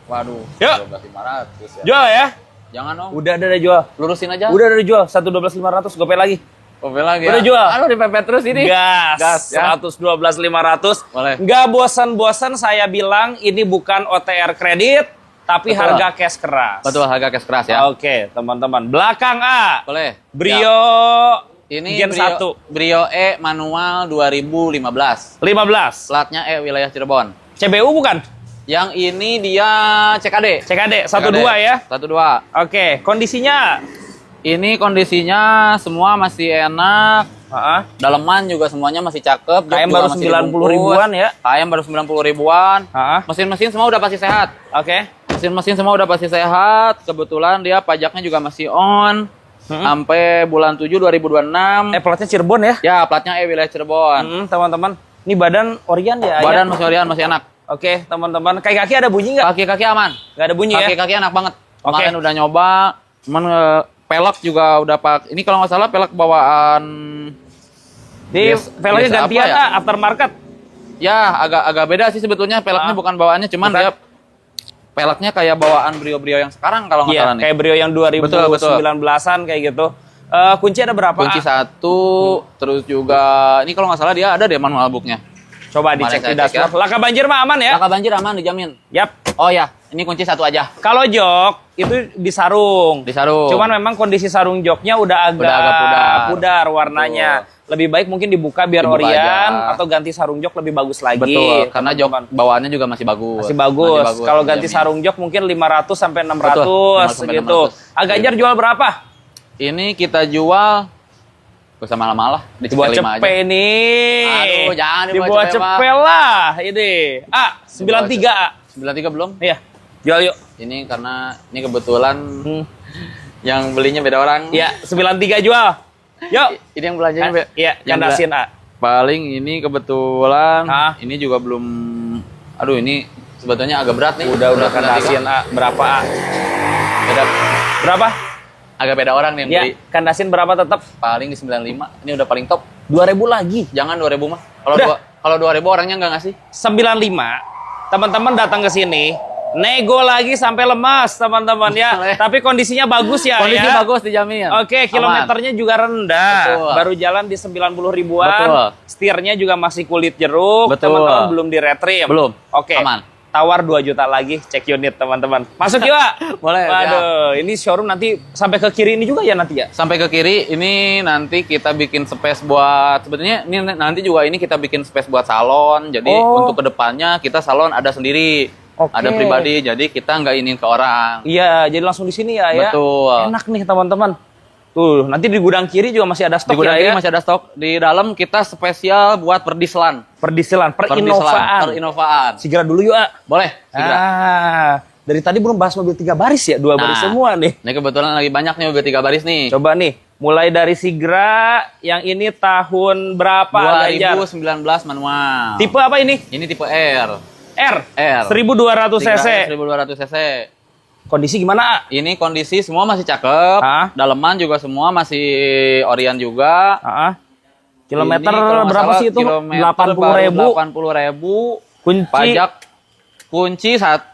Waduh, Yuk. 12.500 ya. Jual ya. Jangan Om, Udah jual. lurusin aja. Udah jual. 112.500 gopay lagi. Oke lagi Udah ya. jual. Aduh dipepet terus ini. Gas ya. 112.500. Boleh. Nggak bosan-bosan saya bilang ini bukan OTR kredit, tapi Betul. harga cash keras. Betul, harga cash keras ya. Oke, teman-teman. Belakang A. Boleh. Brio Ya. Ini Gen 1. Brio E manual 2015. 15. Platnya E wilayah Cirebon. CBU bukan? Yang ini dia CKD. CKD 12 ya. 12. Oke, kondisinya Ini kondisinya semua masih enak. Daleman juga semuanya masih cakep. Jok KM juga baru masih 90 dibungkus. ribuan ya. KM baru 90 ribuan. Mesin-mesin semua udah pasti sehat. Oke. Mesin-mesin semua udah pasti sehat. Kebetulan dia pajaknya juga masih on. Sampai bulan 7 2026. Platnya Cirebon ya. Ya, platnya E wilayah Cirebon. Teman-teman. Ini badan Orion ya. Badan masih orian, masih enak. Oke, teman-teman. Kaki-kaki ada bunyi nggak? Kaki-kaki aman. Nggak ada bunyi ya? Kaki-kaki enak banget. Oke. Kemarin udah nyoba. Cuman pelek juga udah pak. Ini kalau nggak salah pelek bawaan. Di velgnya biasa gantian apa ya? aftermarket. Ya, agak beda sih sebetulnya peleknya bukan bawaannya, cuman Bukan. dia peleknya kayak bawaan Brio-Brio yang sekarang kalau nggak Iya, salah nih. kayak Brio yang 2019-an kayak gitu. Kunci ada berapa? Kunci satu, terus juga ini kalau nggak salah dia ada deh manual booknya. Coba Kemarin dicek di saya cek ya. dashboard. Laka banjir mah aman ya? Laka banjir aman dijamin. Yap. Oh ya, ini kunci satu aja. Kalau jok itu disarung. Disarung. Cuman memang kondisi sarung joknya udah agak pudar warnanya. Lebih baik mungkin dibuka biar Dibuka orian aja. atau ganti sarung jok lebih bagus lagi. Betul, karena jok bawaannya juga masih bagus. Masih bagus. Kalau ganti dijamin. sarung jok mungkin 500 sampai 600 Betul, 500 sampai gitu. 600. Ganjar jual berapa? Ini kita jual gak usah malah-malah, di Dibawa CP5 aja. cepet nih. Aduh, jangan dibawa cepet lah ini. 93 A. 93 belum? Iya. Jual yuk. Ini karena ini kebetulan yang belinya beda orang. Ya, 93 jual. Yuk. Ini yang belanjanya beda. Iya, kandasin A. Paling ini kebetulan Hah? ini juga belum. Aduh, ini sebetulnya agak berat nih. Udah kandasin A. Berapa A? Beda. Berapa? Agak beda orang nih yang Ya, beli. kandasin berapa tetap? Paling di 95. Ini udah paling top. 2000 lagi. Jangan 2000 mah. Kalau Udah. kalau 2000 orangnya nggak ngasih. 95. Teman-teman datang ke sini, nego lagi sampai lemas, teman-teman ya. Boleh. Tapi kondisinya bagus ya. Kondisi ya. bagus dijamin. Oke, kilometernya juga rendah. Betul. Baru jalan di 90 ribuan. Betul. Setirnya juga masih kulit jeruk. Betul. Teman-teman belum diretrim. Belum. Oke. Aman. Tawar 2 juta lagi, cek unit teman-teman. Masuk yuk, Pak. Boleh, Waduh, ini showroom nanti sampai ke kiri ini juga ya nanti ya? Sampai ke kiri ini nanti kita bikin space buat sebetulnya ini nanti juga ini kita bikin space buat salon. Jadi untuk kedepannya kita salon ada sendiri. Oke. Ada pribadi, jadi kita nggak ingin ke orang. Iya, jadi langsung di sini ya. Betul. Enak nih teman-teman. Tuh, nanti di gudang kiri juga masih ada stok Di gudang ya. kiri masih ada stok. Di dalam kita spesial buat perdislan. Perdisilan, perinovaan. Perinovaan. Segera dulu yuk, A. Boleh, segera. Dari tadi belum bahas mobil 3 baris ya, 2 baris semua nih. Ini kebetulan lagi banyak nih mobil 3 baris nih. Coba nih, mulai dari Sigra, yang ini tahun berapa? Ganjar? 2019 manual. Tipe apa ini? Ini tipe R. R. R. 1200 cc. 1200 cc. Kondisi gimana, A? Ini kondisi semua masih cakep. Hah? Daleman juga semua masih Orion juga. Kilometer Ini kalau nggak berapa salah, sih itu? kilometer 80.000. 80.000. Kunci. Pajak kunci 1.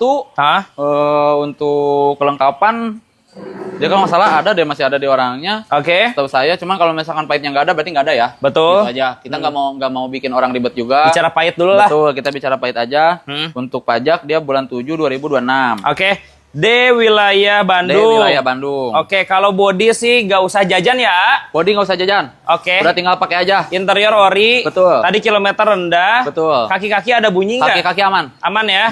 Untuk kelengkapan dia kalau nggak salah ada deh, masih ada di orangnya. Oke. Tahu saya, cuman kalau misalkan pahitnya nggak ada berarti nggak ada ya. Betul. Gitu aja. Kita nggak mau bikin orang ribet juga. Bicara pahit dulu lah. Betul, kita bicara pahit aja. Untuk pajak dia bulan 7 2026. Oke. D wilayah Bandung. Di wilayah Bandung. Oke, kalau body sih nggak usah jajan ya. Body nggak usah jajan. Oke. Udah tinggal pakai aja. Interior ori. Betul. Tadi kilometer rendah. Betul. Kaki-kaki ada bunyi nggak? Kaki-kaki aman. Aman ya.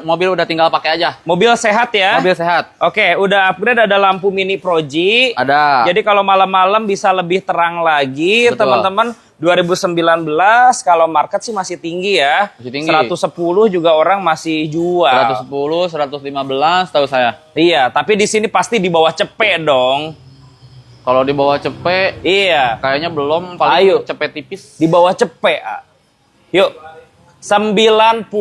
Mobil udah tinggal pakai aja. Mobil sehat ya. Mobil sehat. Oke, udah upgrade, ada lampu mini Proji. Ada. Jadi kalau malam-malam bisa lebih terang lagi, Betul. teman-teman. 2019 kalau market sih masih tinggi ya. Masih tinggi. 110 juga orang masih jual. 110, 115 tahu saya. Iya, tapi di sini pasti di bawah cepet dong. Kalau di bawah cepet Iya, kayaknya belum, paling Ayo. cepet tipis. di bawah cepet. A. Yuk. 95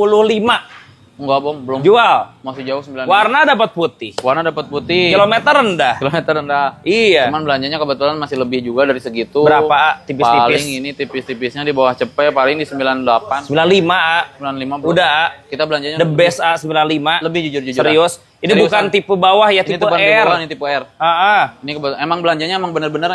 Enggak, Bang, belum. jual. Masih jauh 9. Warna dapat putih. Warna dapat putih. Kilometer rendah. Kilometer rendah. Iya. Cuman belanjanya kebetulan masih lebih juga dari segitu. Berapa, A? Tipis-tipis? Paling ini tipis-tipisnya di bawah cepet paling di 98. 95 A. 95 belum. Udah A. Kita belanjanya The best A 95. lebih jujur-jujur. Serius. Ini Seriusan. bukan tipe bawah ya, Ini tipe bukan R. bawah, ini tipe R. Ini emang belanjanya emang benar-benar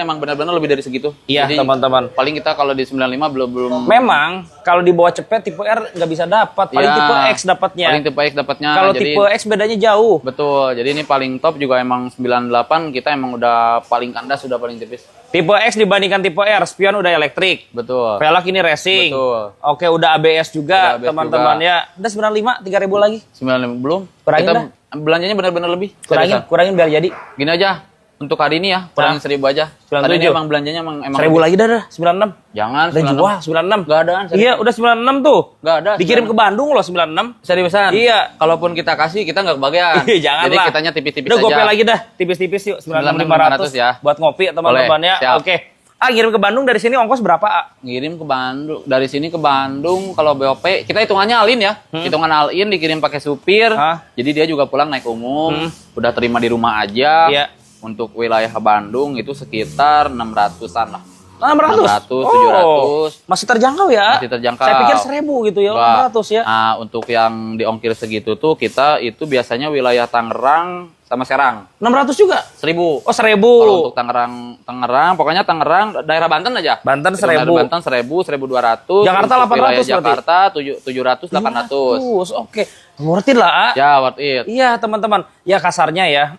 lebih dari segitu. Iya, Jadi, teman-teman. Paling kita kalau di 95 belum. Memang kalau di bawah cepet tipe R nggak bisa dapat, paling Ya, tipe X dapatnya. Paling tipe X dapatnya. Kalau jadi, tipe X bedanya jauh. betul. Jadi ini paling top juga emang 98, kita emang udah paling kandas, sudah paling tipis. Tipe X dibandingkan tipe R, spion udah elektrik. Betul. Velg ini racing. Betul. Oke, udah ABS juga, Udah ABS teman-teman juga. ya. Udah 95, 3.000 lagi. 95 belum. Kurangin kita dah. belanjanya benar-benar lebih. Kurangin, Seriusan. kurangin biar jadi. Gini aja. Untuk hari ini ya, kurangin 1.000 aja. 97. Hari ini emang belanjanya emang 1.000 lagi dah, 96. Jangan. Udah jual 96. Gak ada kan? Iya, udah 96 tuh. Gak ada. Dikirim ke Bandung loh 96. Seriusan? Iya. Kalaupun kita kasih, kita nggak kebagian. Iya, jangan Jadi lah. kitanya tipis-tipis Udah aja. gopay lagi dah, tipis-tipis yuk, 96.500 ya. buat ngopi teman-teman Boleh, ya. siap. Oke. Kirim ke Bandung dari sini ongkos berapa, A? Ngirim ke Bandung. Dari sini ke Bandung, kalau BOP, kita hitungannya all-in ya. Hitungan all-in, dikirim pakai supir. Hah? Jadi dia juga pulang naik umum. Udah terima di rumah aja. Iya. Untuk wilayah Bandung itu sekitar 600-an lah. 600? 600, 700. Masih terjangkau ya? Masih terjangkau. Saya pikir 1.000 gitu ya, Enggak. 600 ya. Nah, untuk yang diongkir segitu tuh kita itu biasanya wilayah Tangerang sama Serang. 600 juga? 1.000. Oh, 1.000. Kalau untuk Tangerang, pokoknya Tangerang, daerah Banten aja. Banten Daerah 1.000. Banten 1.000, 1.200. Jakarta Untuk 800 wilayah berarti? Jakarta 700, 800. Oke. Worth it lah, A. Ya, worth it. Iya, teman-teman. Ya kasarnya ya,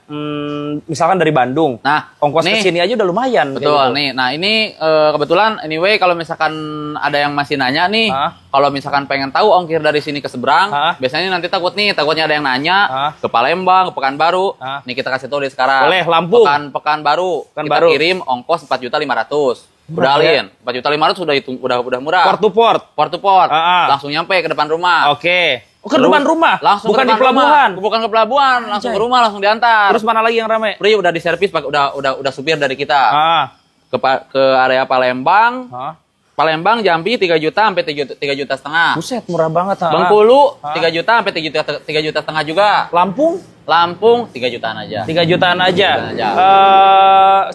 misalkan dari Bandung. Nah, Ongkos nih, ke sini aja udah lumayan. kayak betul gitu. nih. Nah, ini kebetulan anyway kalau misalkan ada yang masih nanya nih, Hah? kalau misalkan pengen tahu ongkir dari sini ke seberang, Hah? biasanya nanti takutnya ada yang nanya Hah? ke Palembang, ke Pekanbaru. Hah? Nih kita kasih tahu deh sekarang. Boleh, Lampung. Pekanbaru. Kita Pekanbaru. kirim ongkos 4.500.000. Udah Murah ya? alin. 4.500.000 udah murah. Port to port. Port to port. Ah, ah. Langsung nyampe ke depan rumah. Oke. Oh, ke depan rumah? Langsung bukan ke di depan pelabuhan? rumah. Bukan ke pelabuhan, langsung ke rumah, langsung diantar. Terus mana lagi yang ramai? Pri udah diservis, udah supir dari kita. Ke area Palembang. Palembang, Jambi 3 juta sampai 3 juta setengah. Buset, murah banget. Bengkulu 3 juta sampai 3 juta setengah juga. Lampung 3 jutaan aja. 3 jutaan aja.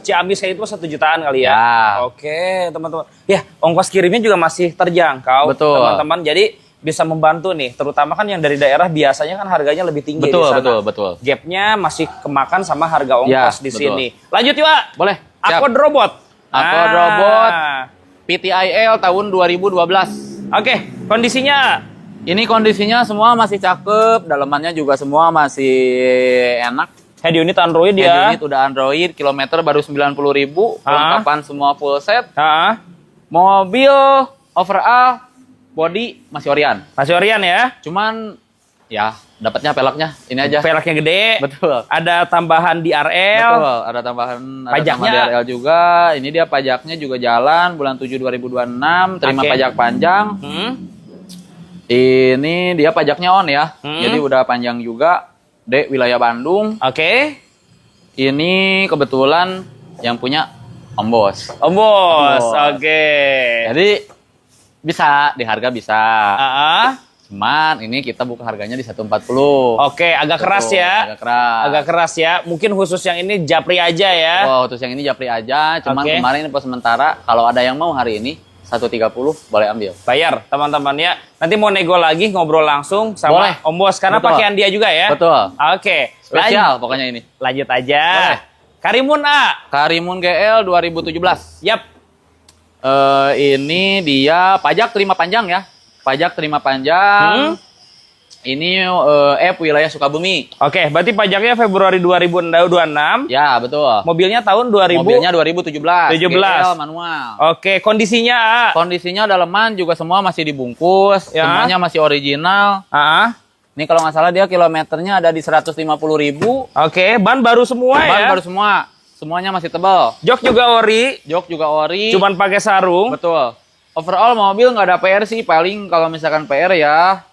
Ciamis itu 1 jutaan kali ya. Oke, teman-teman. Ya, ongkos kirimnya juga masih terjangkau. Betul. Teman-teman. Jadi bisa membantu nih, terutama kan yang dari daerah biasanya kan harganya lebih tinggi di sana. Betul. Gapnya masih kemakan sama harga ongkos di sini. Lanjut yuk, Pak. Boleh. Akod robot. Akod robot PTIL tahun 2012. Oke, kondisinya? Ini kondisinya semua masih cakep, dalamannya juga semua masih enak. Head unit Android ya. Head unit udah Android, kilometer baru 90.000, perlengkapan semua full set. Mobil overall body masih Orion. Masih Orion ya? Cuman ya dapatnya peleknya ini aja. Peleknya gede. Betul. Ada tambahan DRL. Betul, ada tambahan pajaknya. Ada DRL juga. Ini dia pajaknya juga jalan bulan 7 2026, terima pajak panjang. Ini dia pajaknya on ya. Jadi udah panjang juga. D wilayah Bandung. Ini kebetulan yang punya Om Bos. Oke. Jadi bisa, di harga bisa. Cuman ini kita buka harganya di 140. Oke, agak keras ya. Agak keras ya. Mungkin khusus yang ini japri aja ya. Oh, khusus yang ini japri aja. Cuman kemarin info sementara, kalau ada yang mau hari ini 130 boleh ambil. Bayar teman-teman ya. Nanti mau nego lagi ngobrol langsung sama Om Bos karena pakaian dia juga ya. Betul. Oke. Spesial pokoknya ini. Lanjut aja. Karimun A. Karimun GL 2017. Yap. Ini dia pajak terima panjang ya. Pajak terima panjang. Ini F wilayah Sukabumi. Oke, berarti pajaknya Februari 2026. Ya, betul. Mobilnya tahun 2000. Mobilnya 2017. 17. GL manual. Oke, kondisinya Kondisinya daleman juga semua masih dibungkus, semuanya masih original. Ini kalau nggak salah dia kilometernya ada di 150.000. Oke, ban baru semua ya. Ban baru semua. Semuanya masih tebal. Jok juga ori. Cuman pakai sarung. Betul. Overall mobil nggak ada PR sih. Paling kalau misalkan PR ya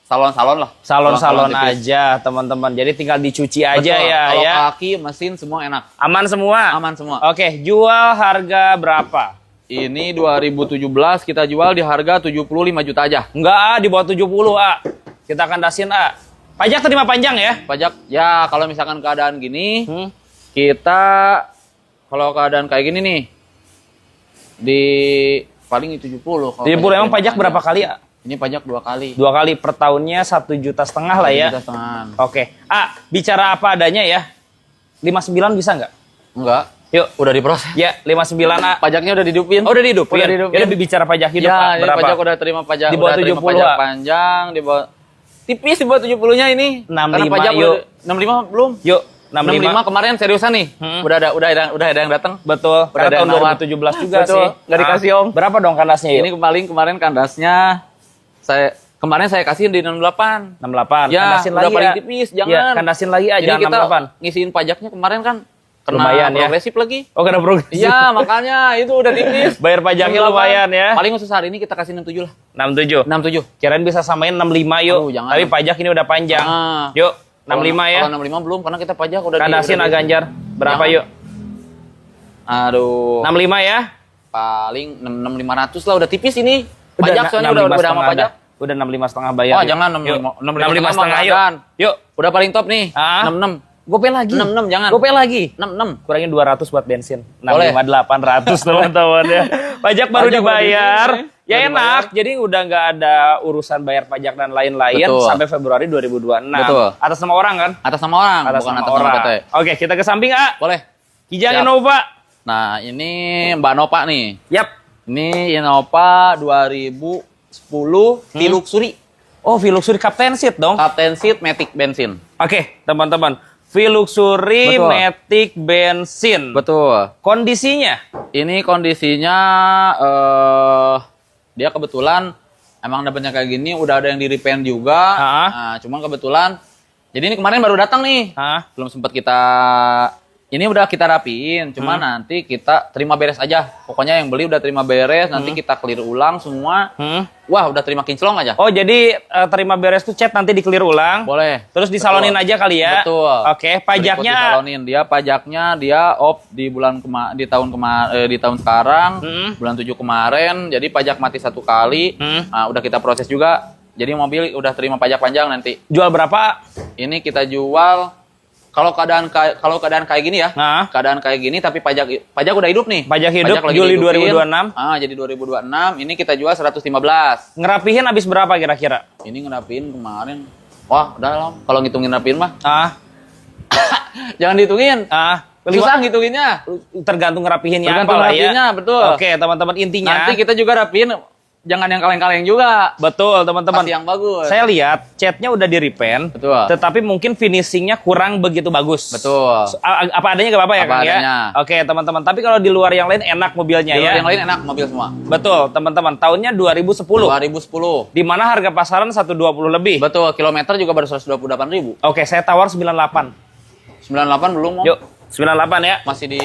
salon-salon lah. Salon-salon aja teman-teman. Jadi tinggal dicuci aja. Betul. Ya. Kalau ya. kaki, mesin semua enak. Aman semua? Aman semua. Oke, jual harga berapa? Ini 2017 kita jual di harga 75 juta aja. Enggak, di bawah 70 A. Kita kandasin A. Pajak terima panjang ya? Pajak ya kalau misalkan keadaan gini. Kita kalau keadaan kayak gini nih di paling 70. 70 emang pajak berapa kali ya? Ini pajak 2 kali. 2 kali per tahunnya 1,5 juta lah ya. 1,5 juta. Oke. Bicara apa adanya ya. 59 bisa nggak? Enggak. Yuk, udah diproses. Ya, 59 Pajaknya udah didupin. Oh, udah didupin. Ya, bicara pajak hidup ya, berapa? Pajak udah terima pajak. Di bawah 70 pajak panjang, di bawah tipis di bawah 70-nya ini. 65 karena pajak yuk. 65 belum. Yuk. 65 kemarin seriusan nih. Udah ada yang datang. Betul. Udah Karena tahun 2017 juga betul. sih. Nggak dikasih Om. Berapa dong kandasnya yuk? Ini kemarin kandasnya kemarin saya kasih di 68. 68. Ya, kandasin udah lagi paling ya. tipis, jangan. Ya, kandasin lagi aja. Jadi kita 68. ngisiin pajaknya kemarin kan kena lumayan progresif lagi. Oh, kena progresif. Iya, makanya itu udah tipis. Bayar pajaknya lumayan ya. Paling khusus hari ini kita kasih 67 lah. 67. Kirain bisa samain 65 yuk. Aduh, jangan. Tapi pajak ini udah panjang. Yuk, 65 ya. Kalau 65 belum karena kita pajak udah kandasin agak Ganjar. Berapa yuk? Aduh. 65 ya? Paling 6.500 lah udah tipis ini. Pajak soalnya udah sama pajak. Udah 65,5 bayar. Oh, jangan 65 setengah yuk. Yuk, udah paling top nih. 66. Gopay lagi. 66 jangan. Gopay lagi. 66. Kurangin 200 buat bensin. 65 800 teman-teman ya. Pajak baru dibayar. Ya enak. Jadi udah nggak ada urusan bayar pajak dan lain-lain sampai Februari 2026. Betul. Atas nama orang kan? Atas nama orang, bukan atas nama PT. Oke, kita ke samping, A. Boleh. Kijang Innova. Nah, ini Mbak Nova nih. Yap. Ini Innova 2010 V-Luxury. Oh, V-Luxury Captain Seat dong. Captain Seat Matic bensin. Oke, teman-teman. V-Luxury Matic bensin. Betul. Kondisinya? Ini kondisinya dia kebetulan emang dapetnya kayak gini, udah ada yang di repaint juga. Nah, cuman kebetulan jadi ini kemarin baru datang nih. Belum sempat kita Ini udah kita rapiin, cuma nanti kita terima beres aja. Pokoknya yang beli udah terima beres, nanti kita clear ulang semua. Wah, udah terima kinclong aja. Oh, jadi terima beres tuh cat nanti di-clear ulang. Boleh. Terus disalonin aja kali ya. Betul. Oke, pajaknya disalonin. Pajaknya dia off di di tahun sekarang, bulan 7 kemarin. Jadi pajak mati 1 kali. Nah, udah kita proses juga. Jadi mobil udah terima pajak panjang nanti. Jual berapa? Ini kita jual kalau keadaan kayak gini ya. Keadaan kayak gini tapi pajak udah hidup nih. Pajak hidup lagi Juli dihidupin. 2026. Jadi 2026 ini kita jual 115. Ngerapihin habis berapa kira-kira? Ini ngerapiin kemarin. Wah, udah lah. Kalau ngitungin rapiin mah. Jangan dihitungin. Susah ngitunginnya. Tergantung ngerapihinnya Tergantung apa lah rapiinnya, ya. betul. Oke, teman-teman, intinya. Nanti kita juga rapiin. Jangan yang kaleng-kaleng juga. Betul, teman-teman. Pasti yang bagus. Saya lihat catnya udah di-repaint. Betul. Tetapi mungkin finishingnya kurang begitu bagus. Betul. Apa adanya nggak apa-apa ya, Apa Kang adanya. ya? Oke, teman-teman. Tapi kalau di luar yang lain enak mobilnya Di luar ya. yang lain enak mobil semua. Betul, teman-teman. Tahunnya 2010. 2010. Di mana harga pasaran 120 lebih. Betul, kilometer juga baru 128.000. Oke, saya tawar 98. 98 belum, Om. Yuk, 98 ya. Masih di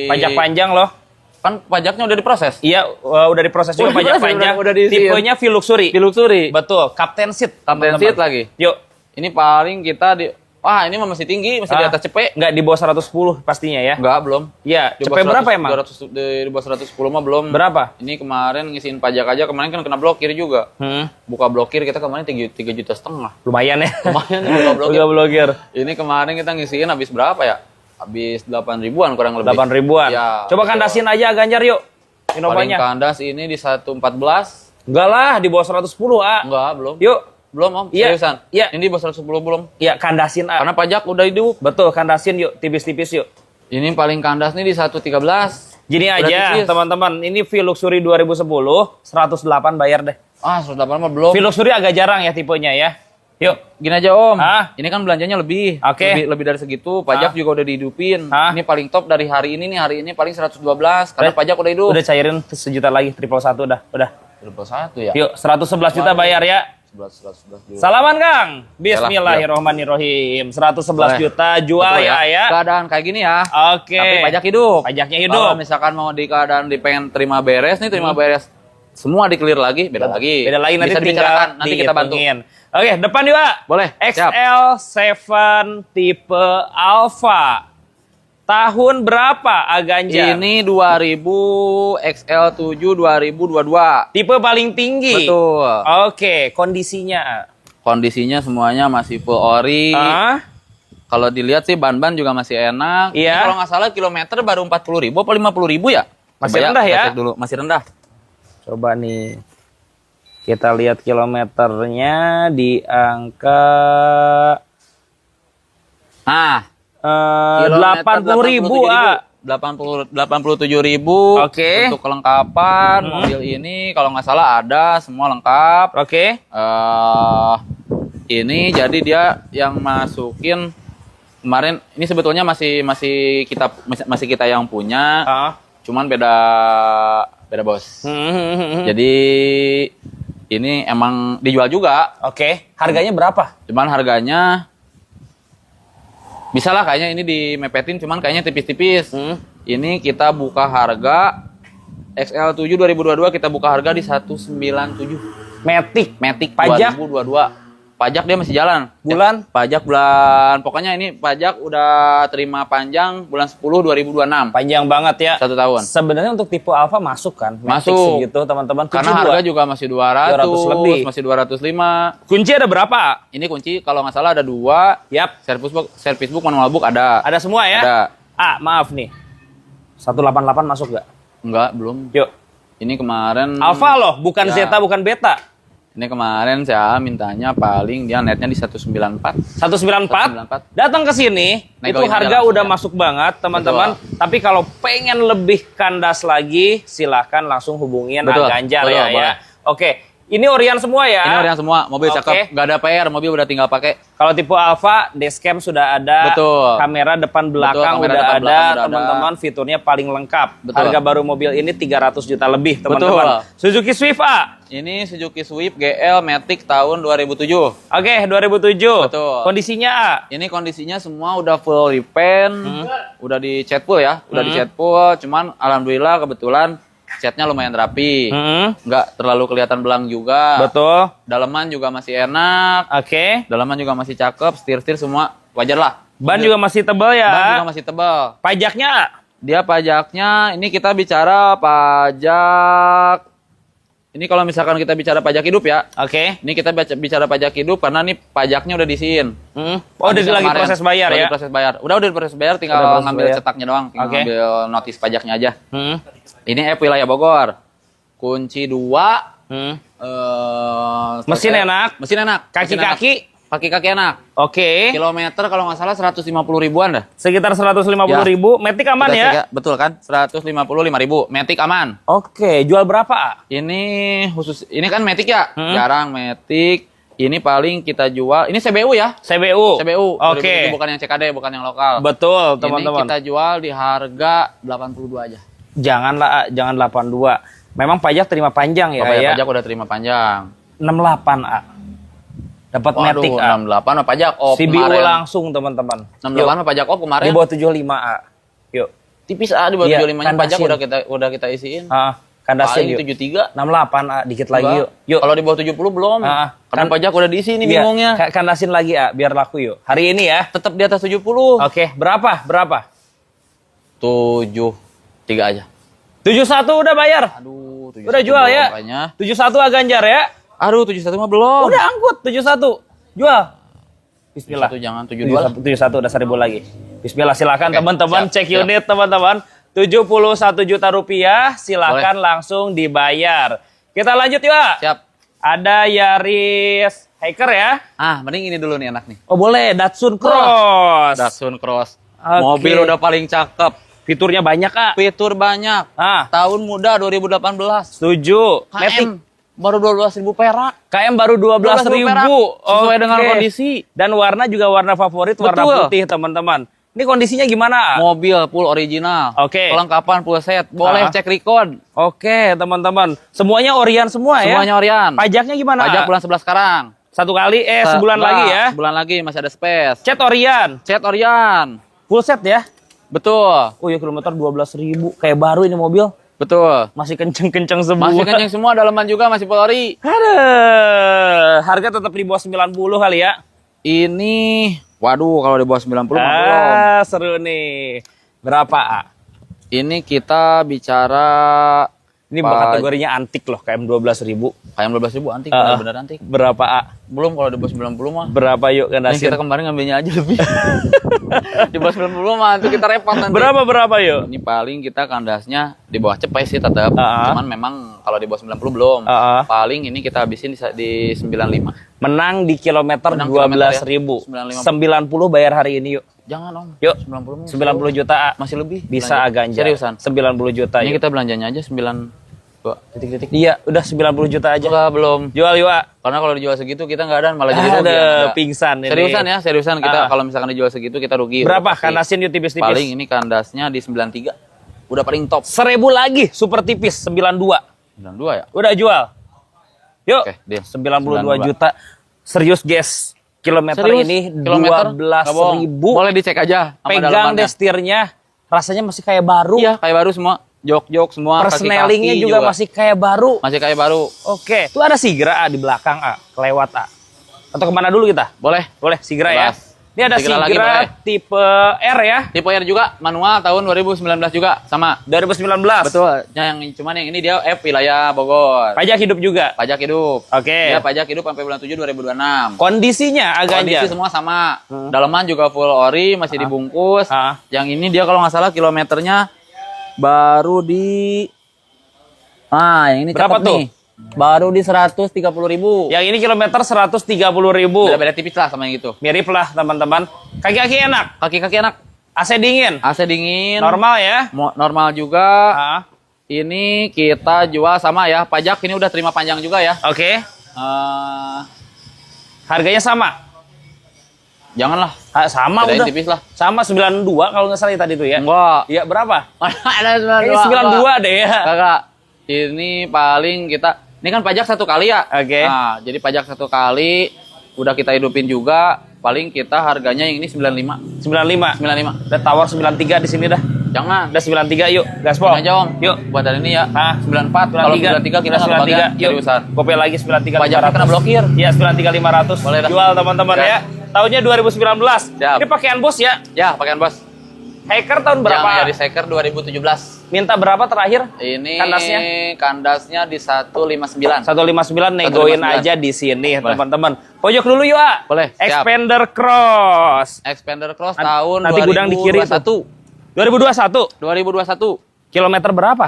Pajak panjang loh. Kan pajaknya udah diproses. Iya, udah diproses juga Udah pajak diproses, panjang. udah diisiin. Tipenya V-Luxury. Luxury. Betul, Captain Seat. Captain teman-teman. seat lagi. Yuk. Ini paling kita di wah, ini mah masih tinggi, masih di atas cepet. Nggak di bawah 110 pastinya ya. Enggak, belum. Iya, Di cepet bawah berapa 100, emang? 200, di bawah 110 mah belum. Berapa? Ini kemarin ngisiin pajak aja, kemarin kan kena blokir juga. Buka blokir kita kemarin 3,5 juta. Lumayan ya. Lumayan ya buka blokir. Udah blokir. Ini kemarin kita ngisiin habis berapa ya? Habis 8 ribuan kurang lebih. 8 ribuan. Ya, Coba kandasin aja Ganjar yuk. paling Inovanya. kandas ini di 114. Enggak lah, di bawah 110, A. Enggak, belum. Yuk. Belum, Om. Iya. Seriusan. Iya. Ini di bawah 110 belum. Ya, kandasin, A. Karena pajak udah hidup. Betul, kandasin yuk. Tipis-tipis yuk. Ini paling kandas nih di 113. Gini Udah aja, tipis. teman-teman. Ini V-Luxury 2010, 108 bayar deh. 108 mah belum. V-Luxury agak jarang ya tipenya ya. Yuk. Gini aja, Om. Ah. Ini kan belanjanya lebih. Oke. Lebih dari segitu. Pajak juga udah dihidupin. Ah. Ini paling top dari hari ini nih. Hari ini paling 112. Karena pajak udah hidup. Udah cairin sejuta lagi, 111 udah. Berapa satu ya? Yuk, 111 juta bayar ya. 11 juga. Salaman Kang. Bismillahirrohmanirrohim. 111 Boleh. juta jual Betul ya. Keadaan kayak gini ya. Oke. Tapi pajak hidup. Pajaknya Kalau hidup. misalkan mau di keadaan pengen terima beres nih, terima beres. Semua di-clear lagi, beda lagi. Beda lagi nanti Bisa tinggal dibicarakan, nanti kita bantu. dihitungin. Oke, depan yuk, Pak. Boleh, siap. XL7 tipe Alpha. Tahun berapa Ganjar? Ini 2000 XL7 2022. Tipe paling tinggi. Betul. Oke, kondisinya. Kondisinya semuanya masih full ori. Kalau dilihat sih ban-ban juga masih enak. Iya. Ini kalau nggak salah kilometer baru 40.000 apa 50.000 ya? Masih Coba rendah kita ya? cek dulu, masih rendah. Coba nih. Kita lihat kilometernya di angka Nah, 80.000, A. 87.000. Oke. Untuk kelengkapan mobil ini kalau nggak salah ada semua lengkap. Oke. Ini jadi dia yang masukin kemarin ini sebetulnya masih kita yang punya. Cuman beda bos. Jadi ini emang dijual juga. Oke. Harganya berapa? Cuman harganya bisa lah kayaknya ini dimepetin, cuman kayaknya tipis-tipis. Ini kita buka harga XL7 2022 kita buka harga di 197. Matic Pajak? 2022. Pajak dia masih jalan. Bulan? Pajak bulan, pokoknya ini pajak udah terima panjang bulan 10 2026. Panjang banget ya. 1 tahun. Sebenarnya untuk tipe Alpha masuk kan? Matic Masuk. segitu teman-teman. Karena harga juga masih 200, 200 lebih. masih 205. Kunci ada berapa? Ini kunci kalau nggak salah ada 2. Yap. Service book, manual book ada. Ada semua ya? Ada. Maaf nih. 188 masuk nggak? Enggak, belum. Yuk. Ini kemarin Alpha loh, bukan Ya. Zeta, bukan Beta. Ini kemarin saya mintanya paling dia netnya di 194. 194. Datang ke sini, itu Negoin harga aja langsung udah ya. masuk banget, teman-teman. Tapi kalau pengen lebih kandas lagi, silahkan langsung hubungin Betul. Ganjar Betul, ya. boleh. Oke, Ini Orion semua ya? Ini Orion semua, mobil Oke. cakep, nggak ada PR, mobil udah tinggal pakai. Kalau tipe Alfa, dashcam sudah ada, Betul. kamera depan belakang kamera udah depan ada, belakang udah teman-teman fiturnya paling lengkap. Betul. Harga baru mobil ini 300 juta lebih, teman-teman. Suzuki Swift A. Ini Suzuki Swift GL Matic tahun 2007. Oke, 2007. Betul. Kondisinya A. Ini kondisinya semua udah full repaint, udah di cat full ya, udah di cat full. Cuman alhamdulillah kebetulan catnya lumayan rapi, nggak terlalu kelihatan belang juga. Betul. Daleman juga masih enak, Oke. daleman juga masih cakep, setir semua wajar lah. Ban juga masih tebal ya. Ban juga masih tebal. Pajaknya A. Dia pajaknya, ini kita bicara pajak. Ini kalau misalkan kita bicara pajak hidup ya. Oke. Ini kita bicara pajak hidup karena nih pajaknya udah diisiin. Oh, udah lagi proses bayar Lagi ya? proses bayar. Udah proses bayar, tinggal Udah proses ngambil bayar. cetaknya doang, tinggal Oke. ngambil notis pajaknya aja. Ini app wilayah Bogor. Kunci 2. Mesin enak. Mesin enak. Kaki-kaki? Kaki-kaki enak. Oke. Kilometer kalau nggak salah 150 ribuan dah. Sekitar 150.000. Matic aman Udah ya? Betul kan? 155 ribu. Matic aman. Oke. Jual berapa A? Ini khusus, ini kan Matic ya? Jarang Matic. Ini paling kita jual, ini CBU ya? CBU. CBU. Oke. Bukan yang CKD, bukan yang lokal. Betul, Ini teman-teman. kita jual di harga 82 aja. Janganlah, A, jangan 82. Memang pajak terima panjang ya, Bapak ya? pajak udah terima panjang. 68 A. Dapat Matic A. 68 mah pajak off CBU kemarin. langsung, teman-teman. 68 mah pajak off kemarin. Di bawah 75 A. Yuk. Tipis di bawah Iya, 75 nya pajak kandasin. udah kita isiin. Kandasin Paling yuk. 73. 68 A, dikit lagi yuk. Yuk. Kalau di bawah 70 belum. Karena Kan- pajak udah diisi ini Iya, bingungnya. kandasin lagi A, biar laku yuk. Hari ini ya. Tetap di atas 70. Oke, berapa? Berapa? 73 aja. 71 udah bayar. Aduh, 71 Udah jual belum ya? kayaknya. 71 A Ganjar ya. Aduh, 71 mah belum. Udah angkut 71. Jual. Bismillah. 71 jangan 72 lah. 71 udah 1.000 lagi. Bismillah, silakan Oke, teman-teman siap, cek siap. unit teman-teman. 71 juta rupiah, silakan langsung dibayar. Kita lanjut yuk. A. Siap. Ada Yaris Hiker ya. Mending ini dulu nih enak nih. Oh boleh, Datsun Cross. Datsun Cross. Oke. Mobil udah paling cakep. Fiturnya banyak Kak. Fitur banyak. Tahun muda 2018. Setuju. Matic KM baru 12.000 perak. KM baru 12.000. perak. Sesuai dengan Oke. kondisi. Dan warna juga warna favorit, warna Betul. putih teman-teman. Ini kondisinya gimana? Mobil full original. Oke. Kelengkapan full set. Boleh cek record. Oke teman-teman. Semuanya Orion semua ya? Semuanya Orion. Pajaknya gimana? Pajak bulan 11 sekarang. Satu kali, sebulan lagi ya? Sebulan lagi masih ada space. Cat Orion. Cat Orion. Full set ya? Betul. Oh ya, kilometer 12.000. Kayak baru ini mobil. Betul. Masih kenceng-kenceng semua. Masih kenceng semua, daleman juga masih full ori. Aduh. Harga tetap di bawah 90 kali ya? Ini, waduh kalau di bawah 90 mah belum. Seru nih. Berapa, A? Ini kita bicara Ini kategorinya antik loh, KM 12.000. kayak 12.000 antik, bener-bener antik. Berapa, A? Belum kalau di bawah 90 mah. Berapa yuk Yang kandasin? kita kemarin ngambilnya aja lebih. Di bawah 90 mah itu kita repot nanti. Berapa yuk? Ini paling kita kandasnya di bawah cepet sih tetap. Cuman memang kalau di bawah 90 belum. Paling ini kita habisin di 95. Menang di kilometer Menang 12.000. kilometer ya, 90 bayar hari ini yuk. Jangan om. Yuk. 90 mah 90 juta, A. masih lebih. Bisa Ganjar. Seriusan. 90 juta Ini yuk. kita belanjanya aja 9 titik-titik. Iya, udah 90 juta aja. Enggak, belum. Jual yuk, A. Karena kalau dijual segitu kita nggak ada malah jadi rugi. Ada pingsan ini. Seriusan kita kalau misalkan dijual segitu kita rugi. Berapa Udah pasti. kandasin yuk tipis-tipis? Paling ini kandasnya di 93. Udah paling top. 1.000 lagi, super tipis, 92. 92 ya? Udah jual. Yuk, Oke, deal. 92 juta. Serius, guys. Kilometer Serius? ini Kilometer? Nggak bohong. 12.000. Boleh dicek aja sama Pegang dalamannya. deh setirnya. Rasanya masih kayak baru. Iya, kayak baru semua. Jok-jok semua. Persnelingnya kaki-kaki juga masih kayak baru. masih kayak baru. Oke, tuh ada Sigra A di belakang, A. Kelewat, A. Atau kemana dulu kita? Boleh. Boleh, Sigra ya. Bebas. Ini ada Sigra lagi, Sigra boleh. tipe R ya. Tipe R juga manual tahun 2019 juga sama. 2019. Betul. Cuman yang ini dia F wilayah Bogor. Pajak hidup juga. Pajak hidup. Oke. Dia pajak hidup sampai bulan 7 2026. Kondisinya agak Kondisi semua sama. Dalaman juga full ori, masih dibungkus. Yang ini dia kalau nggak salah kilometernya baru di yang ini Berapa cakep tuh? nih. Baru di 130.000. Yang ini kilometer 130.000. Beda-beda tipis lah sama yang itu. Mirip lah, teman-teman. Kaki-kaki enak. Kaki-kaki enak. AC dingin. AC dingin. Normal ya. Normal juga. Ini kita jual sama ya. Pajak ini udah terima panjang juga ya. Oke. Eh, Harganya sama. janganlah. Sama Bedain udah. tipis lah. Sama 92 kalau nggak salah ya tadi tuh ya. Enggak. Iya, berapa? Ada 92. Kayaknya 92 deh ya. Kakak, ini paling kita, ini kan pajak 1 kali ya. Oke. Nah, jadi pajak 1 kali, udah kita hidupin juga. Paling kita harganya yang ini 95. 95. 95. Udah tawar 93 di sini dah. Jangan. Udah 93 yuk, gaspol. Ini aja om. Yuk. Buat hari ini ya. Hah? 94. Kalau 93 kita nggak kebagian. Seriusan. Kopi lagi 93 Pajaknya kena blokir. Iya, 93 500. Boleh dah. Jual teman-teman Ya. ya. Tahunnya 2019. Siap. Ini pakaian bos ya. Ya, pakaian bos. Hacker tahun berapa? Yang dari Seker 2017. Minta berapa terakhir? Ini Kandasnya? kandasnya di 159. 159 negoin 159. aja di sini Boleh. teman-teman. Pojok dulu yuk, A. Boleh, siap. Expander Cross. Expander Cross Nanti- tahun nanti gudang di kiri 2021. 2021. 2021. Kilometer berapa?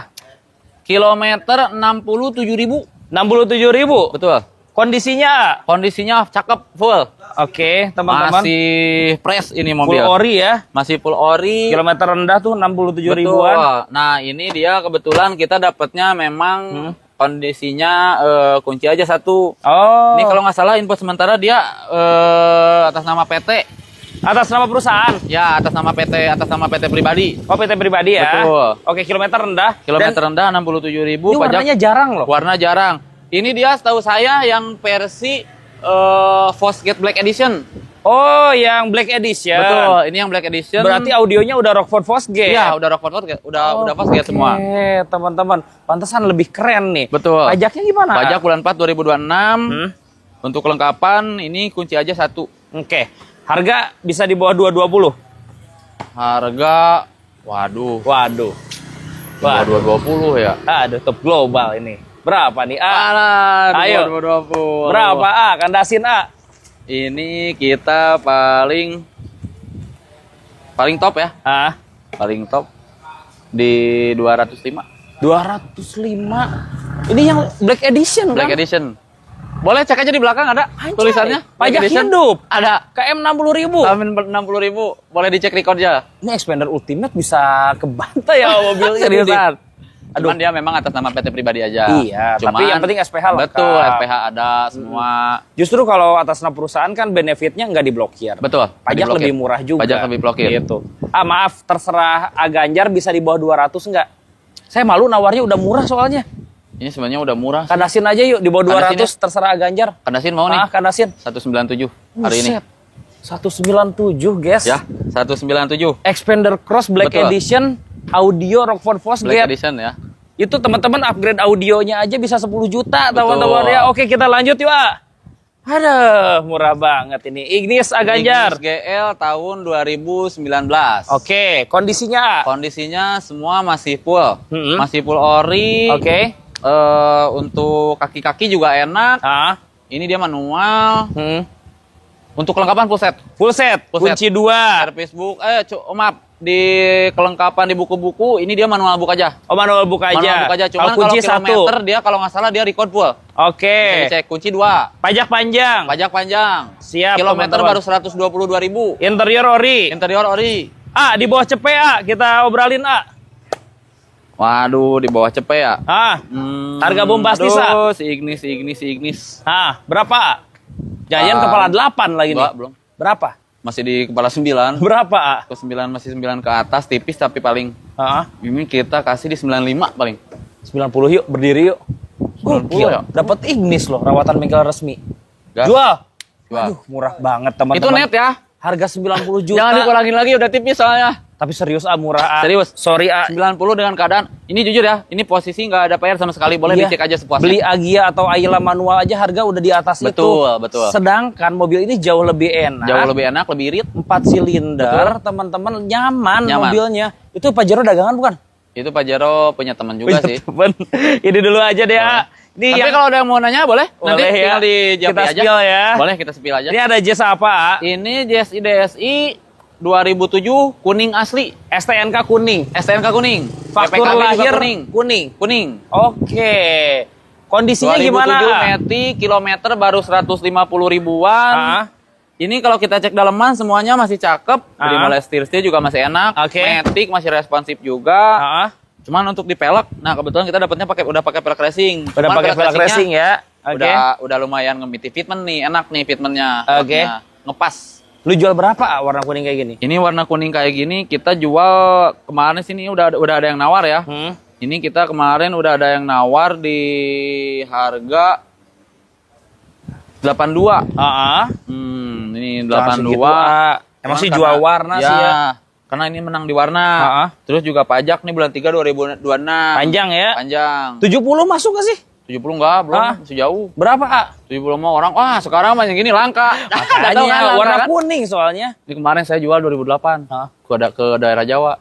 Kilometer 67.000. 67.000. Betul. Kondisinya A. Kondisinya cakep full. Oke, teman-teman. Masih fresh ini Full mobil. ori ya. Masih full ori. Kilometer rendah tuh 67 Betul. ribuan. Nah, ini dia kebetulan kita dapatnya memang kondisinya kunci aja 1. Oh. Ini kalau nggak salah info sementara dia atas nama PT. Atas nama perusahaan. Ya, atas nama PT pribadi. Oh, PT pribadi ya. Betul. Oke, kilometer rendah. Kilometer Dan rendah 67.000. ini warnanya jarang loh. Warna jarang. Ini dia setahu saya yang versi Fosgate Black Edition. Oh, yang Black Edition. Betul, ini yang Black Edition. Berarti audionya udah Rockford Fosgate. Iya, udah Rockford Fosgate, udah Fosgate semua. Oke, teman-teman. Pantesan lebih keren nih. Betul. Pajaknya gimana? Pajak bulan 4 2026. Hmm? Untuk kelengkapan ini kunci aja 1. Oke. Harga bisa di bawah 220. Harga waduh, Waduh. di bawah 220 ya. Aduh, top global ini. Berapa nih, A? Alah, Ayo. 220. Berapa, A? Kandasin, A. Ini kita paling top ya. Ah, Paling top di 205. 205. Ini yang Black Edition Black kan? Edition. Boleh cek aja di belakang ada Anjay, tulisannya. Black pajak Edition. hidup. Ada. KM 60.000. Tamin 60.000. Boleh dicek recordnya. Ini Expander Ultimate bisa kebantai ya mobil ini. Seriusan. Aduh. Cuman dia memang atas nama PT pribadi aja. Iya, tapi yang penting SPH lengkap. Betul, SPH ada semua. Justru kalau atas nama perusahaan kan benefitnya nggak diblokir. Betul. Pajak diblokir. lebih murah juga. Pajak lebih blokir. Gitu. Ah, maaf, terserah A Ganjar bisa di bawah 200 nggak? Saya malu nawarnya udah murah soalnya. Ini sebenarnya udah murah. Kandasin aja yuk di bawah Kandasin 200 terserah A Ganjar. Kandasin mau nih. Ah, kandasin. 197 hari ini. Buset. 197, guys. Ya, 197. Expander Cross Black Betul. Edition audio Rockford Black Fosgate. Edition ya. Itu teman-teman upgrade audionya aja bisa 10 juta Betul. teman-teman ya. Oke, kita lanjut yuk, A. Aduh, murah banget ini. Ignis A Ganjar. Ignis GL tahun 2019. Oke, kondisinya A. Kondisinya semua masih full. Mm-mm. Masih full ori. Oke. Untuk kaki-kaki juga enak. Ah. Ini dia manual. Hmm. Untuk kelengkapan full set. Full set, Full set. kunci 2. Service book. Maaf. Di kelengkapan di buku-buku ini dia manual book aja. Oh, manual book aja. Manual book aja. Cuman Kalau kalau kunci kilometer 1. dia kalau nggak salah dia record full. Oke. Bisa dicek kunci 2. Pajak panjang. Pajak panjang. Siap, Kilometer teman-teman. baru 122.000. Interior ori. Interior ori. A, di bawah cepet A. Kita obralin A. Waduh, di bawah cepet ya. Ah. Harga bombastis, aduh, si Ignis. Ah, berapa A? Giant kepala 8 lagi nih. Enggak, belum. Berapa? Masih di kepala 9. Berapa A? Ke 9 masih 9 ke atas tipis tapi paling Ah, ini kita kasih di 95 paling. 90 yuk, berdiri yuk. 90 Gokil. ya? Dapat Ignis loh, rawatan bengkel resmi. Gas. Jual. Jual. Aduh, murah banget teman-teman. Itu net ya. Harga 90 juta. Jangan dikurangin lagi udah tipis soalnya. Tapi serius A, murah A. Serius. Sorry A. 90 dengan keadaan ini jujur ya, ini posisi nggak ada PR sama sekali, boleh Iya. dicek aja sepuasnya. Beli Agia atau Ayla manual aja harga udah di atas itu. Betul. Sedangkan mobil ini jauh lebih enak. Jauh lebih enak, lebih irit. 4 silinder, teman-teman, nyaman mobilnya. Itu Pajero dagangan bukan? Itu Pajero punya teman juga sih. Temen. Ini dulu aja deh, A. Ini Tapi yang kalau ada yang mau nanya boleh, nanti Boleh ya. tinggal di Kita aja. spill ya. Boleh kita spill aja. ini ada jasa apa, A? Ini JSI DSI 2007 kuning asli, STNK kuning. STNK kuning, Faktur PPKB juga lahir kuning. kuning. Kuning. Oke. Kondisinya 2007 gimana? A? Meti kilometer baru 150 ribuan. Ah. Ini kalau kita cek daleman semuanya masih cakep. Dari Ah. mulai steer juga masih enak. Oke. Matic masih responsif juga. Ah. Cuman untuk di pelek, nah kebetulan kita dapatnya udah pakai pelek racing. Udah pakai pelek racing ya. Oke. Udah lumayan ngemiti fitment nih, enak nih fitmentnya. Oke. Ngepas. Lu jual berapa warna kuning kayak gini? Ini warna kuning kayak gini kita jual kemarin sini udah ada yang nawar ya. Ini kita kemarin udah ada yang nawar di harga 82. Ini 82. Emang sih jual warna ya, sih ya. Karena ini menang di warna. Terus juga pajak nih bulan 3 2026. Panjang ya? Panjang. 70 masuk gak sih? 70 enggak, belum, masih jauh. Berapa, A? 70 mah orang, wah sekarang mah yang gini langka. Makanya warna kuning soalnya. Ini kemarin saya jual 2008 ke daerah Jawa.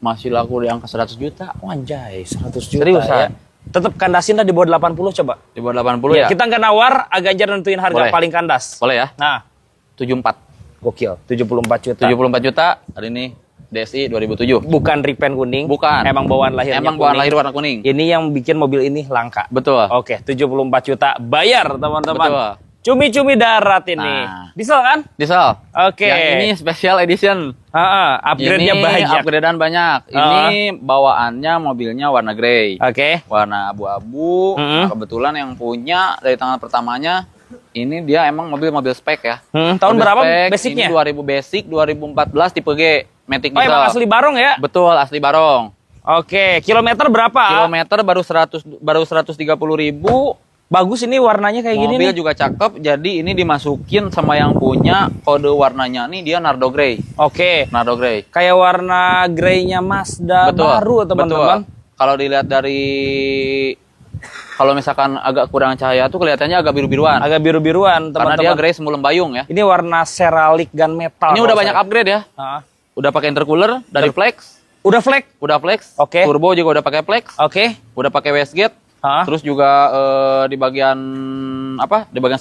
Masih laku di angka 100 juta. Oh, anjay, 100 juta Serius, ya. Tetap kandasin dah di bawah 80 coba. Di bawah 80 ya? Kita nggak nawar, Ganjar nentuin harga paling kandas. Boleh ya? Nah, 74. Gokil, 74 juta. 74 juta hari ini DSI 2007. Bukan repaint kuning. Bukan. Emang bawaan lahirnya Emang bawaan lahir warna kuning. Ini yang bikin mobil ini langka. Betul. Oke, 74 juta. Bayar, teman-teman. Betul. Cumi-cumi darat ini. Nah. Diesel kan? Diesel. Oke. Yang ini special edition. Upgrade-nya Ini banyak. upgrade-an banyak. Ini bawaannya mobilnya warna grey. Oke. Warna abu-abu. Nah, kebetulan yang punya dari tangan pertamanya ini dia emang mobil spek ya. Tahun Mobil berapa spek, basicnya? Ini 2000 basic, 2014 tipe G. Matic Oh, emang asli Barong ya? Betul, asli Barong. Oke, kilometer berapa? Kilometer baru 130.000. Bagus ini warnanya kayak gini Mobil nih. juga cakep, jadi ini dimasukin sama yang punya kode warnanya nih dia Nardo Grey. Oke. Nardo Grey. Kayak warna grey-nya Mazda baru, teman-teman. Kalau dilihat kalau misalkan agak kurang cahaya tuh kelihatannya agak biru-biruan. Agak biru-biruan, Karena teman-teman. dia grey semulem bayung ya. Ini warna ceramic gunmetal. Ini udah banyak upgrade ya. Udah pakai intercooler dari Flex. Udah flex? Udah Flex. Oke. Turbo juga udah pakai Flex. Oke. Udah pakai wastegate. Terus juga di bagian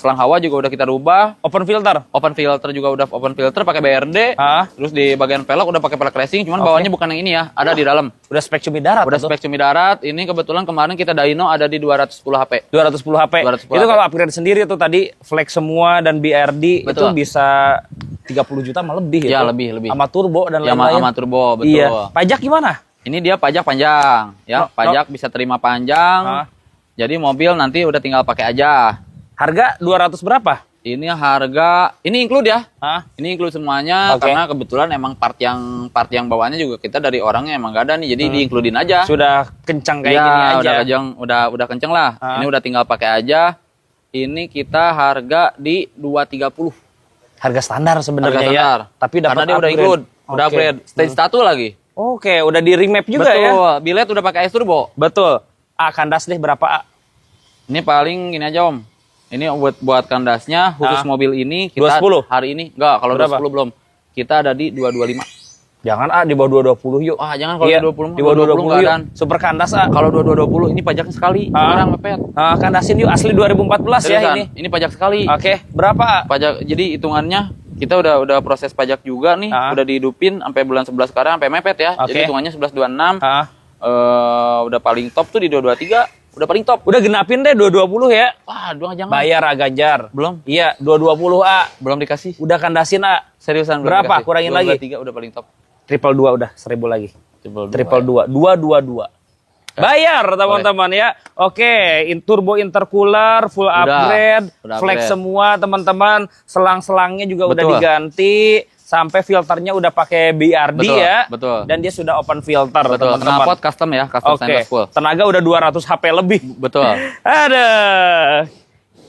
selang hawa juga udah kita rubah. Open filter. Open filter juga udah open filter pakai BRD. Terus di bagian pelek udah pakai pelek racing, cuman bawahnya bukan yang ini ya, ada di dalam. Udah spek cumi darat. Udah spek cumi darat. Ini kebetulan kemarin kita dyno ada di 210 HP. 210 HP. Itu kalau upgrade sendiri tuh tadi flex semua dan BRD itu bisa 30 juta malah lebih ya. Ya, lebih. Sama turbo dan lain-lain. Sama turbo, betul. Iya. Pajak gimana? Ini dia pajak panjang ya, pajak bisa terima panjang. Jadi mobil nanti udah tinggal pakai aja. Harga 200 berapa? Ini harga, ini include ya. Ini include semuanya karena kebetulan emang part yang bawaannya juga kita dari orangnya emang gak ada nih, jadi di-includein aja. Sudah kencang kayak gini aja. Udah kenceng lah. Ini udah tinggal pakai aja. Ini kita harga di 230. Harga standar sebenarnya ya. Tapi karena dia udah include, udah upgrade. Stage 1 lagi. Oke, udah di remap juga ya. Betul, bilet udah pakai S turbo. Betul. Kandas deh berapa, A? Ini paling gini aja Om. Ini buat kandasnya khusus mobil ini kita 210? hari ini enggak, kalau 210 belum. Kita ada di 225. Jangan di bawah 220 yuk. Jangan kalau 220 di bawah 220 yuk. Super kandas Kalau 2220 ini pajaknya sekali. Sekarang mepet. Kandasin yuk asli 2014 seriusan, ya ini. Ini pajak sekali. Oke, berapa? Pajak jadi hitungannya kita udah proses pajak juga nih, udah dihidupin sampai bulan 11 sekarang sampai mepet ya. Jadi hitungannya 1126. Udah paling top tuh di 223. Udah paling top. Udah genapin deh 220 ya. Wah, jangan. Bayar Ganjar. Belum. Iya, 220 A. Belum dikasih. Udah kandasin A. Seriusan belum berapa? Dikasih. Kurangin lagi. 223 udah paling top. Triple 2 udah 1000 lagi. Triple 2. 222. Bayar teman-teman ya. Oke, turbo intercooler, full upgrade, flex semua teman-teman. Selang-selangnya juga udah diganti. Sampai filternya udah pakai BRD ya. Betul. Dan dia sudah open filter teman-teman. Knalpot custom ya, custom stainless full. Tenaga udah 200 HP lebih. Betul. Ada.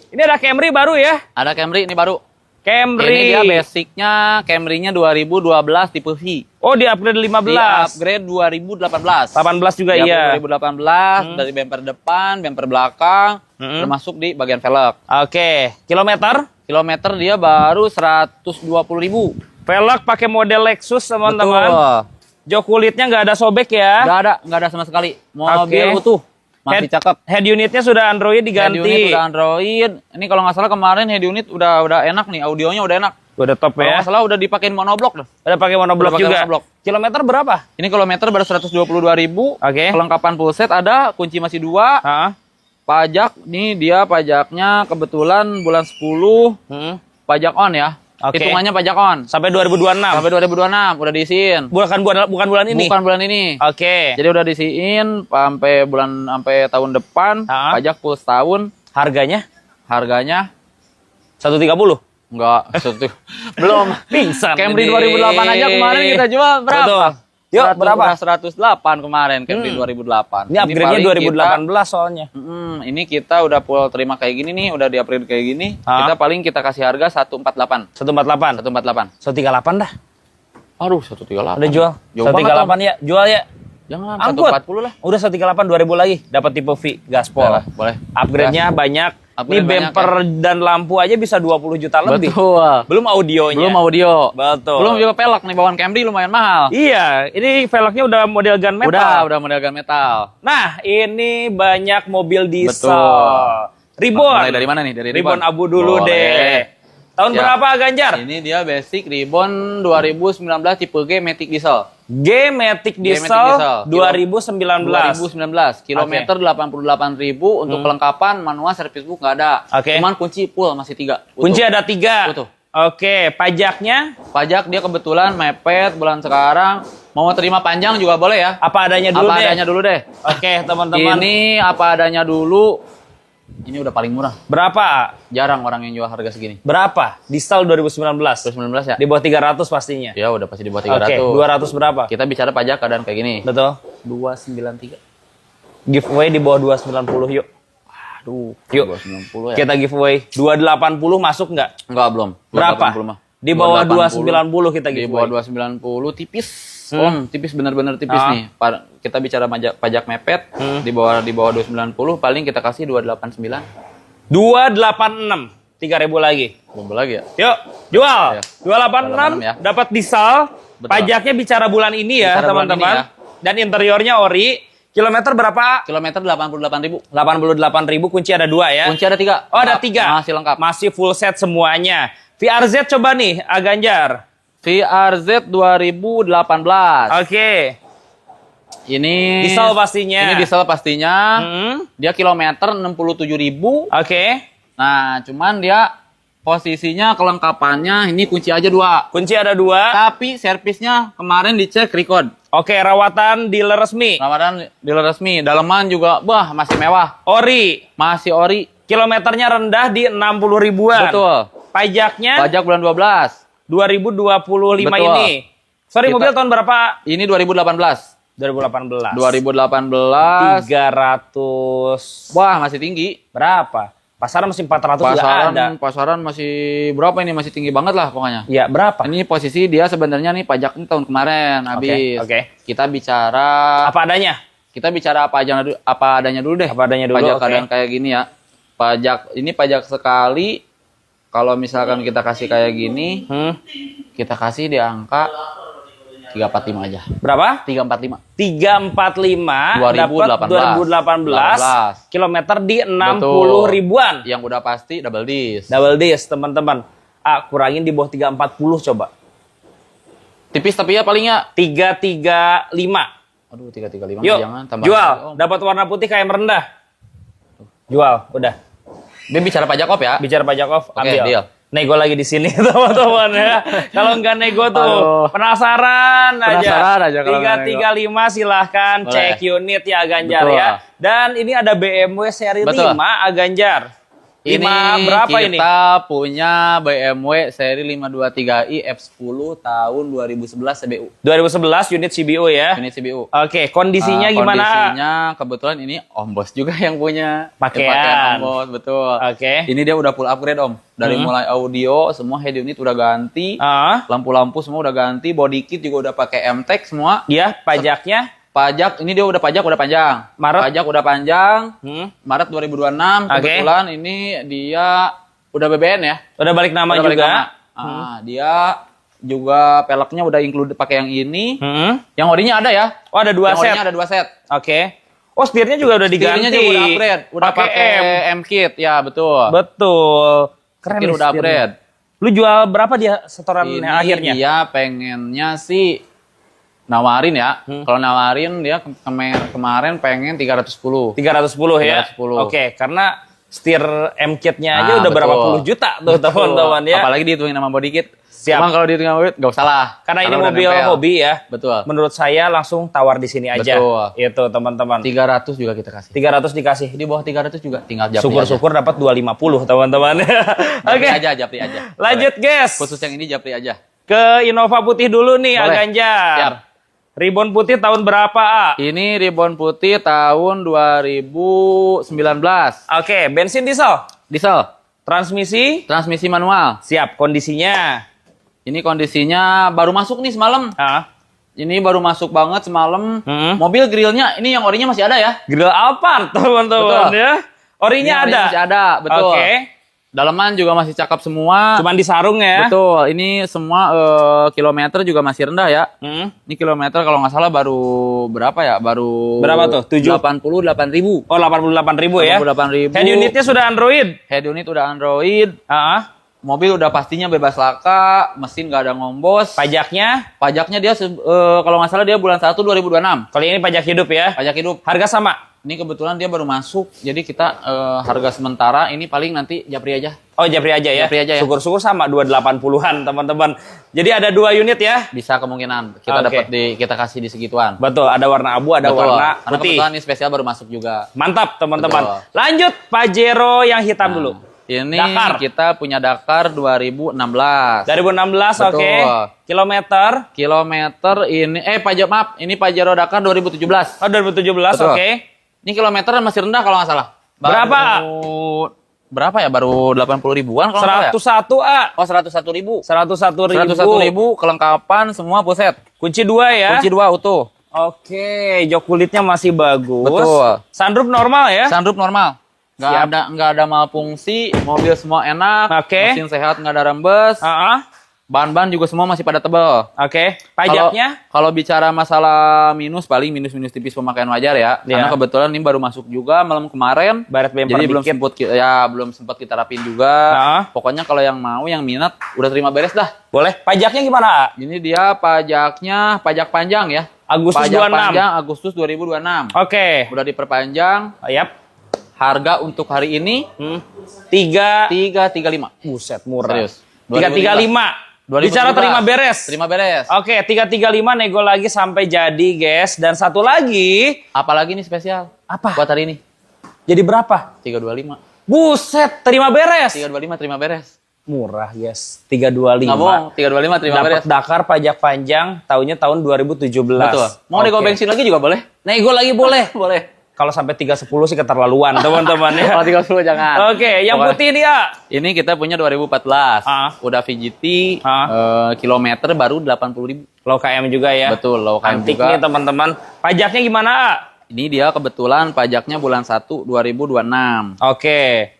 Ini ada Camry baru ya? Ada Camry ini baru. Camry. Ini dia basicnya Camry-nya 2012 tipe V. Oh, di upgrade 15. Di upgrade 2018. 18 juga iya. 2018 dari bumper depan, bumper belakang, termasuk di bagian velg. Oke, kilometer? Kilometer dia baru 120.000. Velg pakai model Lexus teman-teman. Jok kulitnya nggak ada sobek ya? Nggak ada sama sekali. Mobil utuh. Masih cakep. Head unitnya sudah Android diganti. Head unit udah Android. Ini kalau nggak salah kemarin head unit udah enak nih. Audionya udah enak. Udah top ya. Kalau nggak salah udah dipakein monoblock dah. Udah pakai monoblock juga. Kilometer berapa? Ini kilometer baru 122.000. Kelengkapan full set ada. Kunci masih 2. Pajak nih dia pajaknya kebetulan bulan 10. Pajak on ya. Oke. Hitungannya pajak on. Sampai 2026. Sampai 2026 udah diisiin. Bukan bulan ini. Bukan bulan ini. Oke. Jadi udah diisiin sampai tahun depan, pajak full setahun. Harganya 130. enggak, belum. Pingsan. Camry ini. 2008 aja kemarin kita jual berapa? Betul. Yuk, berapa? 108 kemarin Camry 2008. Ini upgrade-nya 2018 soalnya. Ini kita udah full terima kayak gini nih, udah di-upgrade kayak gini. Kita kasih harga 148. 148. 148. 138 dah. Aduh, 138. Udah jual. Jauh 138 ya, jual ya. Jangan, Angkut. 140 lah. Udah 138 2000 lagi, dapat tipe V gaspol. Boleh. Upgrade-nya banyak. Ini bumper dan lampu aja bisa 20 juta lebih. Betul. Belum audionya. Betul. Belum juga pelek nih, bawaan Camry lumayan mahal. Iya, ini velgnya udah model gunmetal. Udah model gunmetal. Nah, ini banyak mobil diesel. Betul. Ribbon. Mulai dari mana nih? Dari Ribbon abu dulu Boleh. deh. Tahun berapa Ganjar? Ini dia basic Ribbon 2019 tipe G Matic Diesel. G Matic Diesel 2019. Kilometer 88.000 untuk kelengkapan manual service book nggak ada. Cuman kunci full masih 3. Kunci ada 3. Utuh. Oke, pajaknya? Pajak dia kebetulan mepet bulan sekarang. Mau terima panjang juga boleh ya. Apa adanya dulu deh. Oke, teman-teman. Ini apa adanya dulu. Ini udah paling murah. Berapa? Jarang orang yang jual harga segini. Berapa? Diesel 2019. 2019 ya? Di bawah 300 pastinya. Ya udah pasti di bawah 300. Oke, 200 berapa? Kita bicara pajak keadaan kayak gini. Betul. 293. Giveaway di bawah 290 yuk. Aduh, yuk. 290 ya. Kita giveaway 280 masuk nggak? Enggak, belum. Berapa? 280 mah. Di bawah 290 kita giveaway. Di bawah 290 tipis. Om, tipis bener-bener tipis nih. Kita bicara pajak mepet di bawah 290 paling kita kasih 289. 286. 3.000 lagi. Belum lagi ya? Yuk, jual. Ya. 286 ya. Dapat diesel. Betul. Pajaknya bicara bulan ini ya, teman-teman. Dan interiornya ori. Kilometer berapa? Kilometer 88.000. 88.000, kunci ada 2 ya. Kunci ada 3. Oh, ada 3. Masih lengkap. Masih full set semuanya. VRZ coba nih, Ganjar. VRZ 2018. Oke. Ini diesel pastinya. Ini diesel pastinya. Dia kilometer 67.000. Oke. Nah, cuman dia posisinya kelengkapannya ini kunci aja 2. Kunci ada 2. Tapi servisnya kemarin dicek record. Oke, rawatan dealer resmi. Rawatan dealer resmi. Daleman juga, masih mewah. Ori. Masih ori. Kilometernya rendah di 60 ribuan. Betul. Pajaknya? Pajak bulan 12. 2025 Betul. ini. Sorry, mobil tahun berapa? Ini 2018. 2018. 2018. 300. Wah, masih tinggi. Berapa? Pasaran masih 400 juga ada. Pasaran masih berapa ini? Masih tinggi banget lah pokoknya. Ya, berapa? Ini posisi dia sebenarnya nih pajak ini tahun kemarin habis. Oke. Kita bicara Apa adanya? Kita bicara apa adanya dulu deh. Apa adanya dulu. Pajak keadaan kayak gini ya. Pajak sekali. Kalau misalkan kita kasih kayak gini, kita kasih di angka 345 aja. Berapa? 345. 345 dapat 2018. Kilometer di 60 ribuan. Yang udah pasti double disc. Double disc, teman-teman. Kurangin di bawah 340 coba. Tipis tapi ya palingnya 335. Aduh, 335 Yuk, jangan tambah. Jual. Dapat warna putih kayak merendah. Jual, udah. Dia bicara pajak off ya? Bicara pajak off, ambil. Deal. Nego lagi di sini teman-teman ya. Kalau nggak nego tuh penasaran aja. 335 silahkan cek unit ya Ganjar. Betul. Ya. Dan ini ada BMW seri 5 Ganjar. Ini berapa ini? Kita punya BMW seri 523i F10 tahun 2011 CBU. 2011 unit CBU ya. Unit CBU. Oke, kondisinya gimana? Kondisinya kebetulan ini Om Bos juga yang punya. Pakaian Om Bos, betul. Oke. Ini dia udah full upgrade Om. Dari mulai audio, semua head unit udah ganti. Lampu-lampu semua udah ganti, body kit juga udah pakai M-Tech semua. Iya, pajaknya? Pajak, ini dia udah panjang. Maret? Pajak udah panjang. Maret 2026. Kebetulan ini dia udah BBN ya. Udah balik nama juga. Dia juga peleknya udah include pakai yang ini. Yang orinya ada ya. Oh, ada 2 set. Orinya ada 2 set. Oke. Oh, setirnya juga udah diganti. Setirnya juga udah upgrade. Udah pakai M-Kit. Ya, betul. Betul. Keren setir udah upgrade. Lu jual berapa dia setoran akhirnya? Dia pengennya sih nawarin ya. Kalau nawarin dia kemarin pengen 310. 310 ya. 310. Oke, karena setir M-Kit-nya aja Nah, udah berapa betul. puluh juta tuh teman-teman ya. Apalagi dihitungin sama body kit. Siap. Cuman kalau dihitungin sama body kit nggak usah lah. Karena ini udah mobil nempel. hobi ya. Betul. Menurut saya langsung tawar di sini aja. Betul. Itu teman-teman. 300 juga kita kasih. 300 dikasih. Di bawah 300 juga tinggal japri Syukur-syukur dapat 250 teman-teman. aja. Oke. Japri aja. Lanjut guys. Khusus yang ini japri aja. Ke Innova putih dulu nih Boleh. Aganjar. Siap. Ribbon putih tahun berapa, A? Ini ribbon putih tahun 2019. Oke, bensin diesel. Diesel. Transmisi Transmisi manual. siap. Kondisinya Ini kondisinya baru masuk nih semalam. Ini baru masuk banget semalam. Mobil grillnya ini yang orinya masih ada ya. grill Alphard teman-teman Betul. ya. Orinya Ini ada. masih ada, betul. Oke. Dalaman juga masih cakep semua. Cuman disarung ya. Betul. Ini semua kilometer juga masih rendah ya. Ini kilometer kalau nggak salah baru berapa ya? Baru Berapa tuh? 88.000. Oh, 88.000 ya. 88.000. Head unitnya sudah Android. Head unit udah Android. Mobil Mobil udah pastinya bebas laka, mesin nggak ada ngombos. pajaknya. Pajaknya dia kalau nggak salah dia bulan 1 2026. Kalau ini pajak hidup ya. Pajak hidup. Harga sama. Ini kebetulan dia baru masuk, jadi kita harga sementara ini paling nanti japri aja. Oh, japri aja ya. Japri aja ya. Syukur-syukur sama 280-an teman-teman. Jadi ada 2 unit ya. Bisa kemungkinan kita Oke. dapat kita kasih di segituan. Betul, ada warna abu, ada Betul. warna Karena putih. kebetulan ini spesial baru masuk juga. Mantap teman-teman. Betul. Lanjut Pajero yang hitam dulu. Ini Dakar. kita punya Dakar 2016. 2016 Betul. oke. Kilometer. Kilometer ini ini Pajero Dakar 2017. Oh 2017 Betul. oke. Ini kilometer masih rendah kalau nggak salah. Berapa? Berapa ya? Baru 80 ribuan kalau nggak salah 101 ya? A. Oh 101 ribu. 101.000. 101 ribu kelengkapan semua puset. Kunci 2 ya. Kunci 2 utuh. Oke, jok kulitnya masih bagus. Betul. Sunroof normal ya. Sunroof normal. Siap. Nggak ada malfungsi, mobil semua enak, Oke. mesin sehat nggak ada rembes, ban-ban juga semua masih pada tebal. Oke. Pajaknya? Kalau bicara masalah minus paling minus tipis pemakaian wajar ya. Karena Iya. kebetulan ini baru masuk juga malam kemarin. Baret bumper Jadi dikit. belum sempat kita rapin juga. Pokoknya kalau yang mau, yang minat udah terima beres dah. Boleh. Pajaknya gimana, A? Ini dia pajaknya pajak panjang ya. Agustus Pajak 26. panjang Agustus 2026. Oke. Udah diperpanjang. Yap. Harga untuk hari ini 335. 335. Buset, murah. Serius. 335. Bicara 2017. terima beres. Terima beres. Oke, 335 nego lagi sampai jadi, guys. Dan satu lagi, Apalagi nih spesial. Apa? Buat hari ini. jadi berapa? 325. Buset, terima beres. 325 terima beres. Murah, guys. 325. Nggak bohong, 325 terima Dapat beres. Dakar pajak panjang, tahunnya tahun 2017. Betul. Mau nego Oke. bensin lagi juga boleh? Nego lagi boleh. Boleh. Kalau sampai 310 sih keterlaluan, teman-teman ya. Kalau 30 jangan. Oke, yang Pokoknya- putih dia. Ini kita punya 2014. Udah VGT, kilometer baru 80.000. Low KM juga ya. Betul, low KM Antik juga. nih, teman-teman. Pajaknya gimana, A? Ini dia kebetulan pajaknya bulan 1 2026. Oke.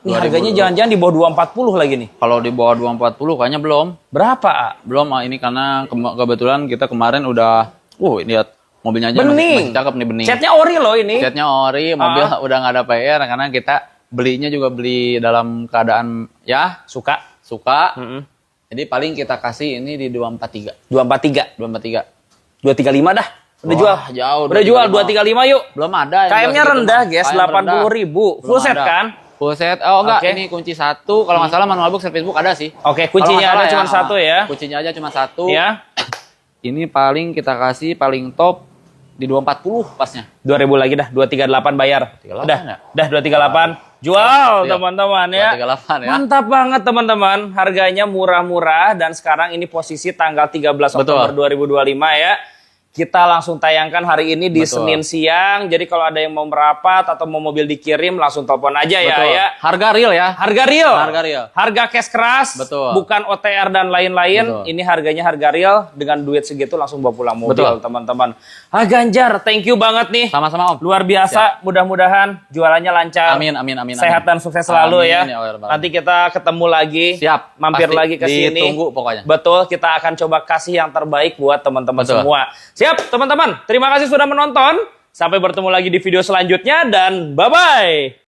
Ini harganya jangan-jangan di bawah 240 lagi nih. Kalau di bawah 240 kayaknya belum. Berapa, A? Belum, ini karena kebetulan kita kemarin udah lihat mobilnya aja Bening. masih cakep nih, bening. Catnya ori loh ini. Catnya ori, mobil udah nggak ada PR karena kita belinya juga beli dalam keadaan ya Suka. suka. Jadi paling kita kasih ini di 243. 243. 243. 235 dah. Udah Wah, jual. jauh, Udah jual 235. 235 yuk. Belum ada. yang KM-nya jual segitu, rendah, Mas. guys. KM rendah. 80.000. Full Belum set ada. kan? Full set. Oh enggak, Oke. ini kunci 1. Kalau nggak salah manual book service book ada sih. Oke, Kalau kuncinya nggak ada salah cuma satu ya. Kuncinya aja cuma 1. Ya. Ini paling kita kasih paling top di 240 pasnya. 2000 lagi dah. 238 bayar. 38 Udah. ya? Udah 238. Jual, Siap. teman-teman ya. 238 ya. Mantap banget, teman-teman. Harganya murah-murah dan sekarang ini posisi tanggal 13 Betul. Oktober 2025 ya. Kita langsung tayangkan hari ini di Betul. Senin siang. Jadi kalau ada yang mau merapat atau mau mobil dikirim langsung telepon aja Betul. ya. Harga real ya. Harga real. Harga real. Harga cash keras. Betul. Bukan OTR dan lain-lain. Betul. Ini harganya harga real. Dengan duit segitu langsung bawa pulang mobil, Betul. teman-teman. Ganjar, thank you banget nih. Sama-sama Om. Luar biasa. Mudah-mudahan jualannya lancar. Amin, amin, amin. Sehat dan sukses selalu Amin, ya. ya Allah, Rabbal Nanti kita ketemu lagi. Siap. Mampir Pasti lagi ke sini. ditunggu pokoknya. Betul, kita akan coba kasih yang terbaik buat teman-teman Betul. semua. Siap, teman-teman. Terima kasih sudah menonton. Sampai bertemu lagi di video selanjutnya dan bye-bye.